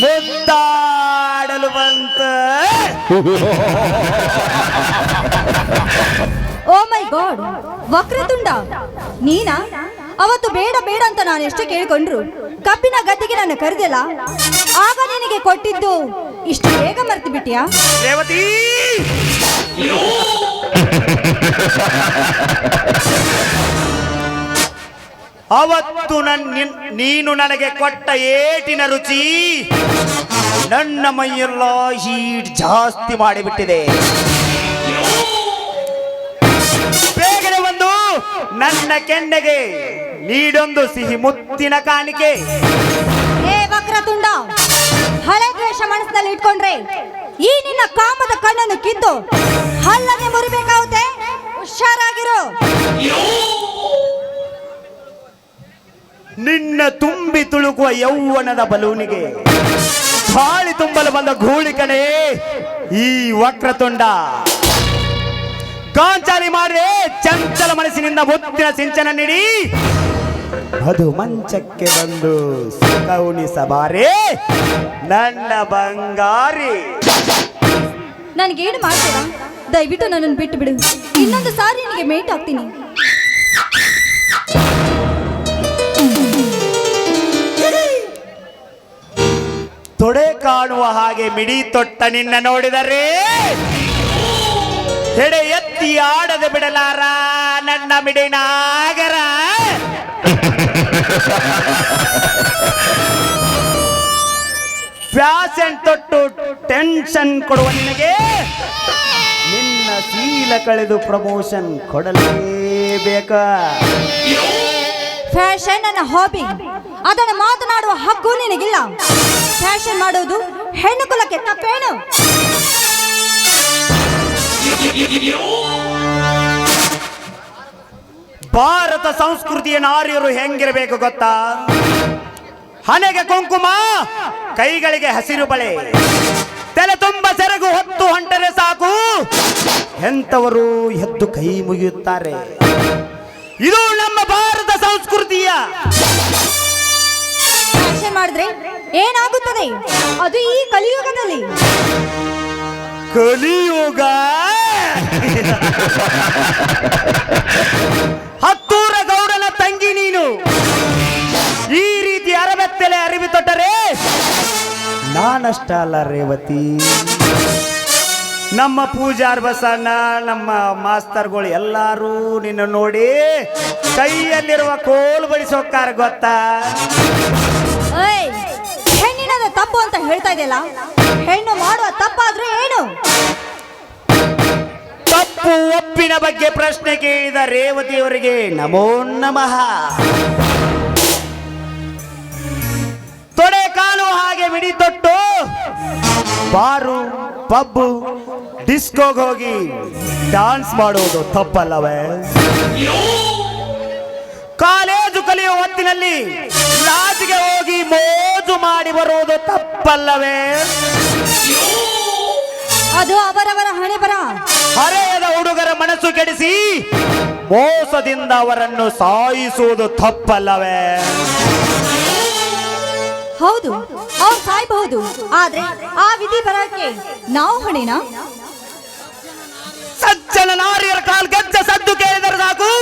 ಮುದ್ದಾಡಲು ಬಂತ? ಓ ಮೈ ಗಾಡ್, ವಕ್ರತುಂಡ ನೀನಾ? ಅವತ್ತು ಬೇಡ ಬೇಡ ಅಂತ ನಾನು ಎಷ್ಟು ಕೇಳಿಕೊಂಡ್ರು ಕಬ್ಬಿನ ಗದ್ದೆಗೆ ನನ್ನ ಕರೆದಿಲ್ಲ. ಆಗ ನಿನಗೆ ಕೊಟ್ಟಿದ್ದು ಇಷ್ಟು ಬೇಗ ಮರ್ತು ಬಿಟ್ಟಿಯಾ? ರೇವತಿ, ಅವತ್ತು ನೀನು ನನಗೆ ಕೊಟ್ಟ ಏಟಿನ ರುಚಿ ನನ್ನ ಮೈಯೆಲ್ಲ ಹೀಟ್ ಜಾಸ್ತಿ ಮಾಡಿಬಿಟ್ಟಿದೆ. ಬೇಗನೆ ಬಂದು ನನ್ನ ಕೆನ್ನೆಗೆ ನೀಡೊಂದು ಸಿಹಿ ಮುತ್ತಿನ ಕಾಣಿಕೆ. ಏ ವಕ್ರತುಂಡ, ಹಳೆ ದ್ವೇಷ ಮನಸ್ಸಿನಲ್ಲಿ ಇಟ್ಕೊಂಡ್ರೆ ಈ ನಿನ್ನ ಕಾಮದ ಕಣ್ಣನ್ನು ಕಿತ್ತು ಹಲ್ಲನ್ನೇ ಮುರಿಬೇಕಾಗುತ್ತೆ. ಹುಷಾರಾಗಿರು. ನಿನ್ನ ತುಂಬಿ ತುಳುಕುವ ಯೌವನದ ಬಲೂನಿಗೆ ಗಾಳಿ ತುಂಬಲು ಬಂದ ಗೂಳಿಕಣೆ ಈ ವಕ್ರತುಂಡ. ಗಾಂಚಾಲಿ ಮಾಡಿದೆ ಚಂಚಲ ಮನಸ್ಸಿನಿಂದ ಮುತ್ತಿನ ಸಿಂಚನ ನೀಡಿ ಅದು ಮಂಚಕ್ಕೆ ಬಂದು ಸುಖ ಉಣಿಸಬಾರೆ ನನ್ನ ಬಂಗಾರಿ. ನನಗೇನು ಮಾಡ್ತೀರಾ? ದಯವಿಟ್ಟು ನನ್ನನ್ನು ಬಿಟ್ಟು ಬಿಡು. ಇನ್ನೊಂದು ಸಾರಿ ನಿನಗೆ ಮೇಟ್ ಆಗ್ತೀನಿ. ತೊಡೆ ಕಾಣುವ ಹಾಗೆ ಮಿಡಿ ತೊಟ್ಟ ನಿನ್ನ ನೋಡಿದರೆ ಹೆಡೆ ಎತ್ತಿ ಆಡದೆ ಬಿಡಲಾರ ನನ್ನ ಮಿಡಿನಾಗರ. ಫ್ಯಾಷನ್ ತೊಟ್ಟು ಟೆನ್ಷನ್ ಕೊಡುವ ನಿನಗೆ ನಿನ್ನ ಶೀಲ ಕಳೆದು ಪ್ರಮೋಷನ್ ಕೊಡಲೇಬೇಕ. ಫ್ಯಾಷನ್ ನನ್ನ ಹಾಬಿ, ಅದನ್ನು ಮಾತನಾಡುವ ಹಕ್ಕು ನಿನಗಿಲ್ಲ. ಫ್ಯಾಷನ್ ಮಾಡುವುದು ಹೆಣ್ಣು ಕುಲಕ್ಕೆ ತಪ್ಪೇನು? ಭಾರತ ಸಂಸ್ಕೃತಿಯ ನಾರಿಯರು ಹೆಂಗಿರಬೇಕು ಗೊತ್ತಾ? ಹಣೆಗೆ ಕುಂಕುಮ, ಕೈಗಳಿಗೆ ಹಸಿರು ಬಳೆ, ತಲೆ ತುಂಬ ಸೆರಗು ಹೊತ್ತು ಹೊಂಟರೆ ಸಾಕು ಎಂತವರು ಎದ್ದು ಕೈ ಮುಗಿಯುತ್ತಾರೆ. ಇದು ನಮ್ಮ ಭಾರತ ಸಂಸ್ಕೃತಿಯ. ಫ್ಯಾಷನ್ ಮಾಡಿದ್ರೆ ಏನಾಗುತ್ತದೆ? ಅದು ಈ ಕಲಿಯುಗದಲ್ಲಿ. ಕಲಿಯುಗ ಹತ್ತೂರ ಗೌಡನ ತಂಗಿ ನೀನು ಈ ರೀತಿ ಅರಬೆತ್ತಲೆ ಅರಿವಿ ತೊಟ್ಟರೆ ನಾನಷ್ಟ ಅಲ್ಲ ರೇವತಿ. ನಮ್ಮ ಪೂಜಾರ್ ಬಸಣ್ಣ, ನಮ್ಮ ಮಾಸ್ತರ್ಗಳು ಎಲ್ಲರೂ ನಿನ್ನ ನೋಡಿ ಕೈಯಲ್ಲಿರುವ ಕೋಲು ಬಡಿಸೋಕಾರ ಗೊತ್ತಾ? ಹೆಣ್ಣಿನದ ತಪ್ಪು ಅಂತ ಹೇಳ್ತಾ ಇದೆಯಲ್ಲ, ಹೆಣ್ಣು ಮಾಡುವ ತಪ್ಪಾದ್ರೂ ಏನು? ತಪ್ಪು ಒಪ್ಪಿನ ಬಗ್ಗೆ ಪ್ರಶ್ನೆ ಕೇಳಿದ ರೇವತಿಯವರಿಗೆ ನಮೋ ನಮಃ. ತೊಡೆ ಕಾಲು ಹಾಗೆ ಮಿಡಿ ತೊಟ್ಟು ಬಾರು, ಪಬ್ಬು, ಡಿಸ್ಕೋಗೆ ಹೋಗಿ ಡಾನ್ಸ್ ಮಾಡುವುದು ತಪ್ಪಲ್ಲವೇ? ಕಾಲೇಜು ಕಲಿಯುವ ಹೊತ್ತಿನಲ್ಲಿ ಲಾಜ್ಗೆ ಹೋಗಿ ಮೋಜು ಮಾಡಿ ಬರುವುದು ತಪ್ಪಲ್ಲವೇ? ಅದು ಅವರವರ ಹಣೆ ಬರ. ಹರೆಯದ ಹುಡುಗರ ಮನಸ್ಸು ಕೆಡಿಸಿ ಮೋಸದಿಂದ ಅವರನ್ನು ಸಾಯಿಸುವುದು ತಪ್ಪಲ್ಲವೇ? ಹೌದು, ಅವ್ರು ಸಾಯ್ಬಹುದು, ಆದ್ರೆ ಆ ವಿಧಿ ಬರಕ್ಕೆ ನಾವು ಹೊಣೆನಾ? ಸಜ್ಜನ ನಾರಿಯರ ಕಾಲ್ ಗೆಜ್ಜ ಸದ್ದು ಕೇಳಿದರೆ ಸಾಕು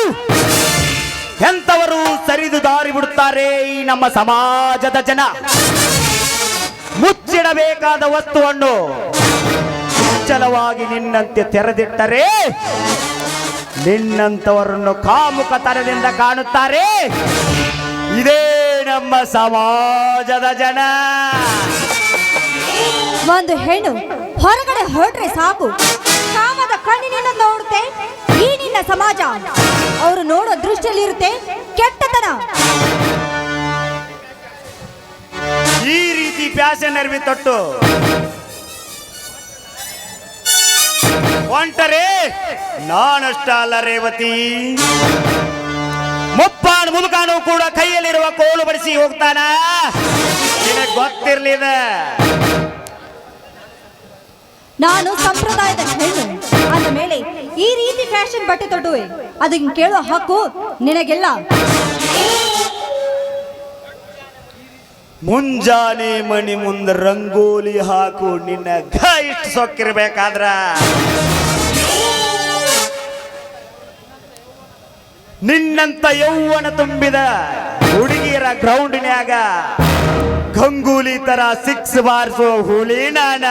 ಎಂತವರು ಸರಿದು ದಾರಿ ಬಿಡುತ್ತಾರೆ ಈ ನಮ್ಮ ಸಮಾಜದ ಜನ. ಮುಚ್ಚಿಡಬೇಕಾದ ವಸ್ತುವನ್ನು ಮುಚ್ಚಲವಾಗಿ ನಿನ್ನಂತೆ ತೆರೆದಿಟ್ಟರೆ ನಿನ್ನಂತವರನ್ನು ಕಾಮುಕತನದಿಂದ ಕಾಣುತ್ತಾರೆ. ಇದೇ ನಮ್ಮ ಸಮಾಜದ ಜನ. ಒಂದು ಹೆಣ್ಣು ಹೊರಗಡೆ ಹೊರಟ್ರೆ ಸಾಕು ಕಾಮದ ಕಣ್ಣಿನಿಂದ ನೋಡುತ್ತೆ ಈ ನಿನ್ನ ಸಮಾಜ. ಅವರು ನೋಡೋ ದೃಷ್ಟಿಯಲ್ಲಿ ಇರುತ್ತೆ ಕೆಟ್ಟತನ. ಈ ರೀತಿ ಫ್ಯಾಷನ್ ಅರಿವಿ ತೊಟ್ಟು ಹೊಂಟರೆ ನಾನಷ್ಟ ಅಲ್ಲ ರೇವತಿ, ಮುಪ್ಪಾಣು ಮುದುಕಾನು ಕೂಡ ಕೈಯಲ್ಲಿರುವ ಕೋಲು ಬಡಿಸಿ ಹೋಗ್ತಾನ. ನಿನಗೆ ಗೊತ್ತಿರ್ಲಿದ ನಾನು ಸಂಪ್ರದಾಯದ ಹೆಣ್ಣು ಅಂದ ಮೇಲೆ ಈ ರೀತಿ ಫ್ಯಾಷನ್ ಬಟ್ಟೆ ತೊಡುವೆ, ಅದನ್ನ ಕೇಳುವ ಹಕ್ಕು ನಿನಗೆಲ್ಲ. ಮುಂಜಾನೆ ಮಣಿ ಮುಂದೆ ರಂಗೋಲಿ ಹಾಕು ನಿನ್ನ ಇಷ್ಟು ಸೊಕ್ಕಿರ್ಬೇಕಾದ್ರ ನಿನ್ನಂತ ಯೌವನ ತುಂಬಿದ ಹುಡುಗಿಯರ ಗ್ರೌಂಡಿನ್ಯಾಗ ಗಂಗೂಲಿ ತರ 6 ಬಾರಿಸೋ ಹುಲಿ ನಾನ.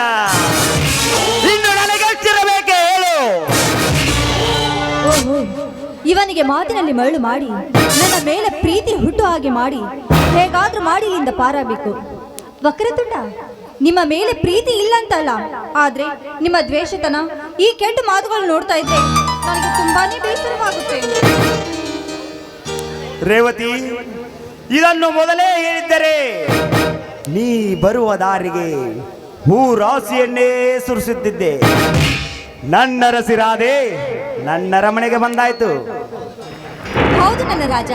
ಇನ್ನು ನನಗೆಷ್ಟಿರಬೇಕೆ ಹೇಳು? ಓಹೋ, ಇವನಿಗೆ ಮಾತಿನಲ್ಲಿ ಮರಳು ಮಾಡಿ ನನ್ನ ಮೇಲೆ ಪ್ರೀತಿ ಹುಟ್ಟು ಹಾಗೆ ಮಾಡಿ ಹೇಗಾದ್ರೂ ಮಾಡಿ ಇಲ್ಲಿಂದ ಪಾರಾಗಬೇಕು. ವಕ್ರತುಂಡ, ನಿಮ್ಮ ಮೇಲೆ ಪ್ರೀತಿ ಇಲ್ಲ ಅಂತಲ್ಲ, ಆದ್ರೆ ನಿಮ್ಮ ದ್ವೇಷತನ, ಈ ಕೆಟ್ಟ ಮಾತುಗಳು ನೋಡ್ತಾ ಇದ್ರೆ ನನಗೆ ತುಂಬಾನೇ ಬೇಸರವಾಗುತ್ತೆ. ರೇವತಿ, ಇದನ್ನು ಮೊದಲೇ ಹೇಳಿದ್ದರೆ ನೀ ಬರುವ ದಾರಿಗೆ ಹೂ ರಾಶಿಯನ್ನೇ ಸುರಿಸುತ್ತಿದ್ದೆ. ನನ್ನ ರಸಿರಾದೆ ನನ್ನ ರಮಣೆಗೆ ಬಂದಾಯ್ತು. ಹೌದು ನನ್ನ ರಾಜ,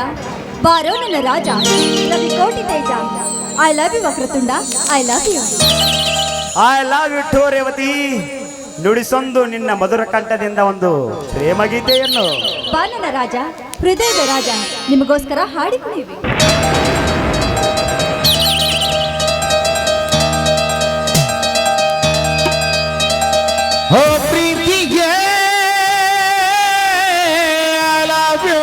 ಬಾರೋ ನನ್ನ ರಾಜ, ರವಿ ಕೋಟಿ ತೇಜ. I love you Vakratunda, I love you. I love you too Revathi. ನುಡಿಸೊಂದು ನಿನ್ನ ಮಧುರ ಕಂಠದಿಂದ ಒಂದು ಪ್ರೇಮ ಗೀತೆಯನ್ನು. ಬಾ ನನ್ನ ರಾಜ, ಹೃದಯದ ರಾಜ, ನಿಮಗೋಸ್ಕರ ಹಾಡಿಕೊಳ್ಳಿವಿ. हो प्रीतिಗೆ I love you.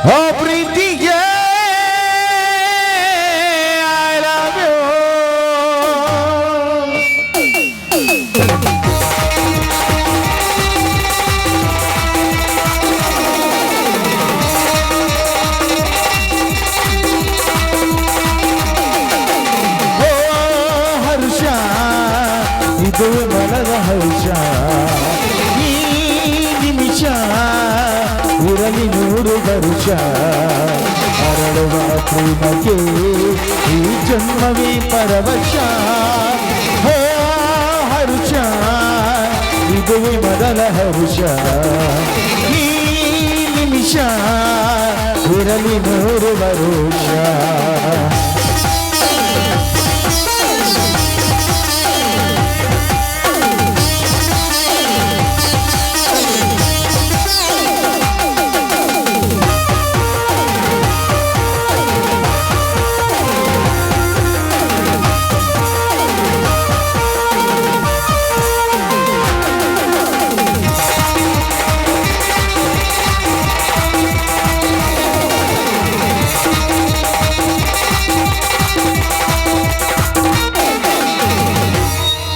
हो प्रीतिಗೆ I love you. हो ಹರ್ಷ ಇದು ಮನದ ಹರ್ಷ, ಈ ನಿಮಿಷ ಇರಲಿ 100 ವರ್ಷ. ಅರಳುವ ಪ್ರೇಮಕ್ಕೆ ಈ ಜನ್ಮವೇ ಪರವಶ. ಹೋ ಹರ್ಷ ಇದುವೇ ಮೊದಲ ಹರ್ಷ, ಈ ನಿಮಿಷ ಇರಲಿ 100 ವರ್ಷ.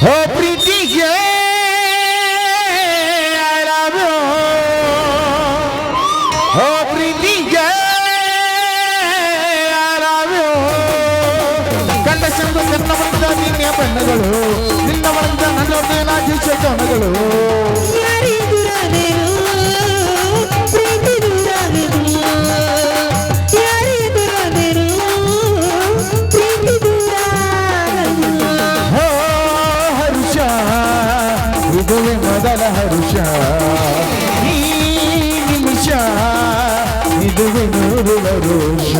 हो प्रीतिಗೆ I love you. हो ಪ್ರೀತಿಗೆ I love you. ಕಂಡ ಚಂದ ಕನ್ನ ಬಂದ ನಿನ್ನ ಬಣ್ಣಗಳು, ನಿನ್ನ ಬಂದ ನನ್ನ ನಾಜಿಸ ಕಣಗಳು. ಇದುವೇ ಮೊದಲ ಹರ್ಷ, ಈ ನಿಮಿಷ ಇದುವೇ 100 ವರ್ಷ.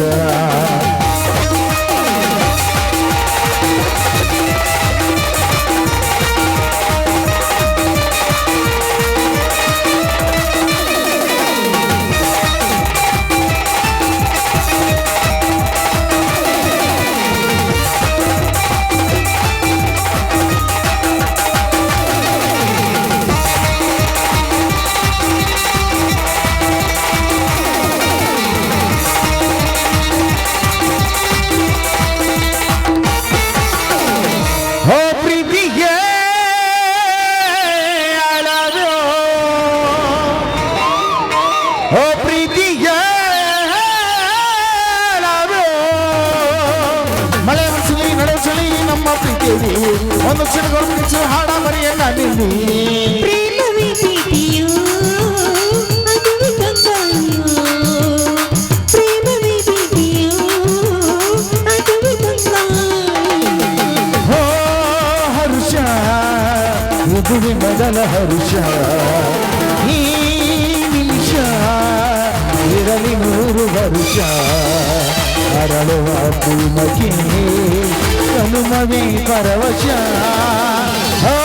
हो प्रीतिಗೆ I love you. हो ಪ್ರೀತಿಗೆ I love you. ಮಳೆ ಮನಸ್ಸಲ್ಲಿ ನಡೆ ಚಳಿ ನಮ್ಮ ಪ್ರೀತಿಯಲ್ಲಿ ಒಂದು ಕ್ಷಣಗಳು ಮಿಂಚು ಹಾಡ ಮರಿಯನ್ನ ನಿಲ್ಲಿ. ಪ್ರೇಮವೇ ಪ್ರೀತಿಯು, ಅದುವೇ ಕಂಗಾಳಿಯು. ಪ್ರೇಮವೇ ಪ್ರೀತಿಯು, ಅದುವೇ ಕಂಗಾಳಿಯು. हो ಹರ್ಷ ಇದುವೇ ಮೊದಲ ಹರ್ಷ, ಈ ನಿಮಿಷ ಇರಲಿ 100 ವರ್ಷ. ಅರಳುವ ಪ್ರೇಮಕ್ಕೆ ಹನುಮವೇ ಪರವಶ. ಹೋ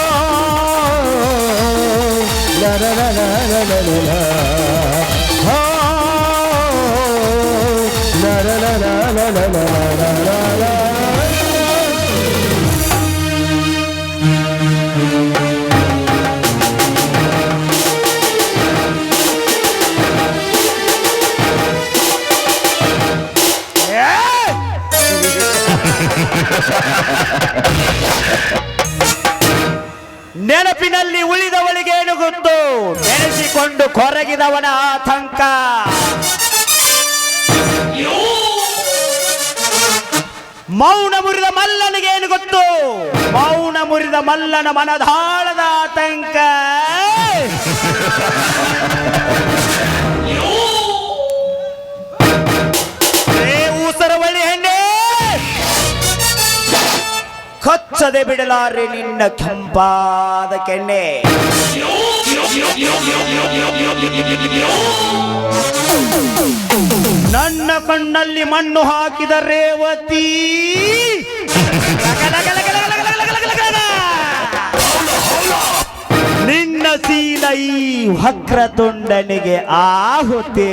ಲರ ಲರ ಲರ ಲರ, ಹೋ ಲರ ಲರ ಲರ ಲರ ಲರ. ನೆನಪಿನಲ್ಲಿ ಉಳಿದವಳಿಗೇನು ಗೊತ್ತು, ನೆನೆಸಿಕೊಂಡು ಕೊರಗಿದವನ ಆತಂಕ. ಮೌನ ಮುರಿದ ಮಲ್ಲನಿಗೇನು ಗೊತ್ತು, ಮೌನ ಮುರಿದ ಮಲ್ಲನ ಮನದಾಳದ ಆತಂಕ. ಹಚ್ಚದೆ ಬಿಡಲಾರೆ ನಿನ್ನ ಕೆಂಪಾದ ಕೆನ್ನೆ. ನನ್ನ ಕಣ್ಣಲ್ಲಿ ಮಣ್ಣು ಹಾಕಿದ ರೇವತಿ ನಿನ್ನ ಶೀಲ ಈ ವಕ್ರತುಂಡನಿಗೆ ಆಹುತಿ.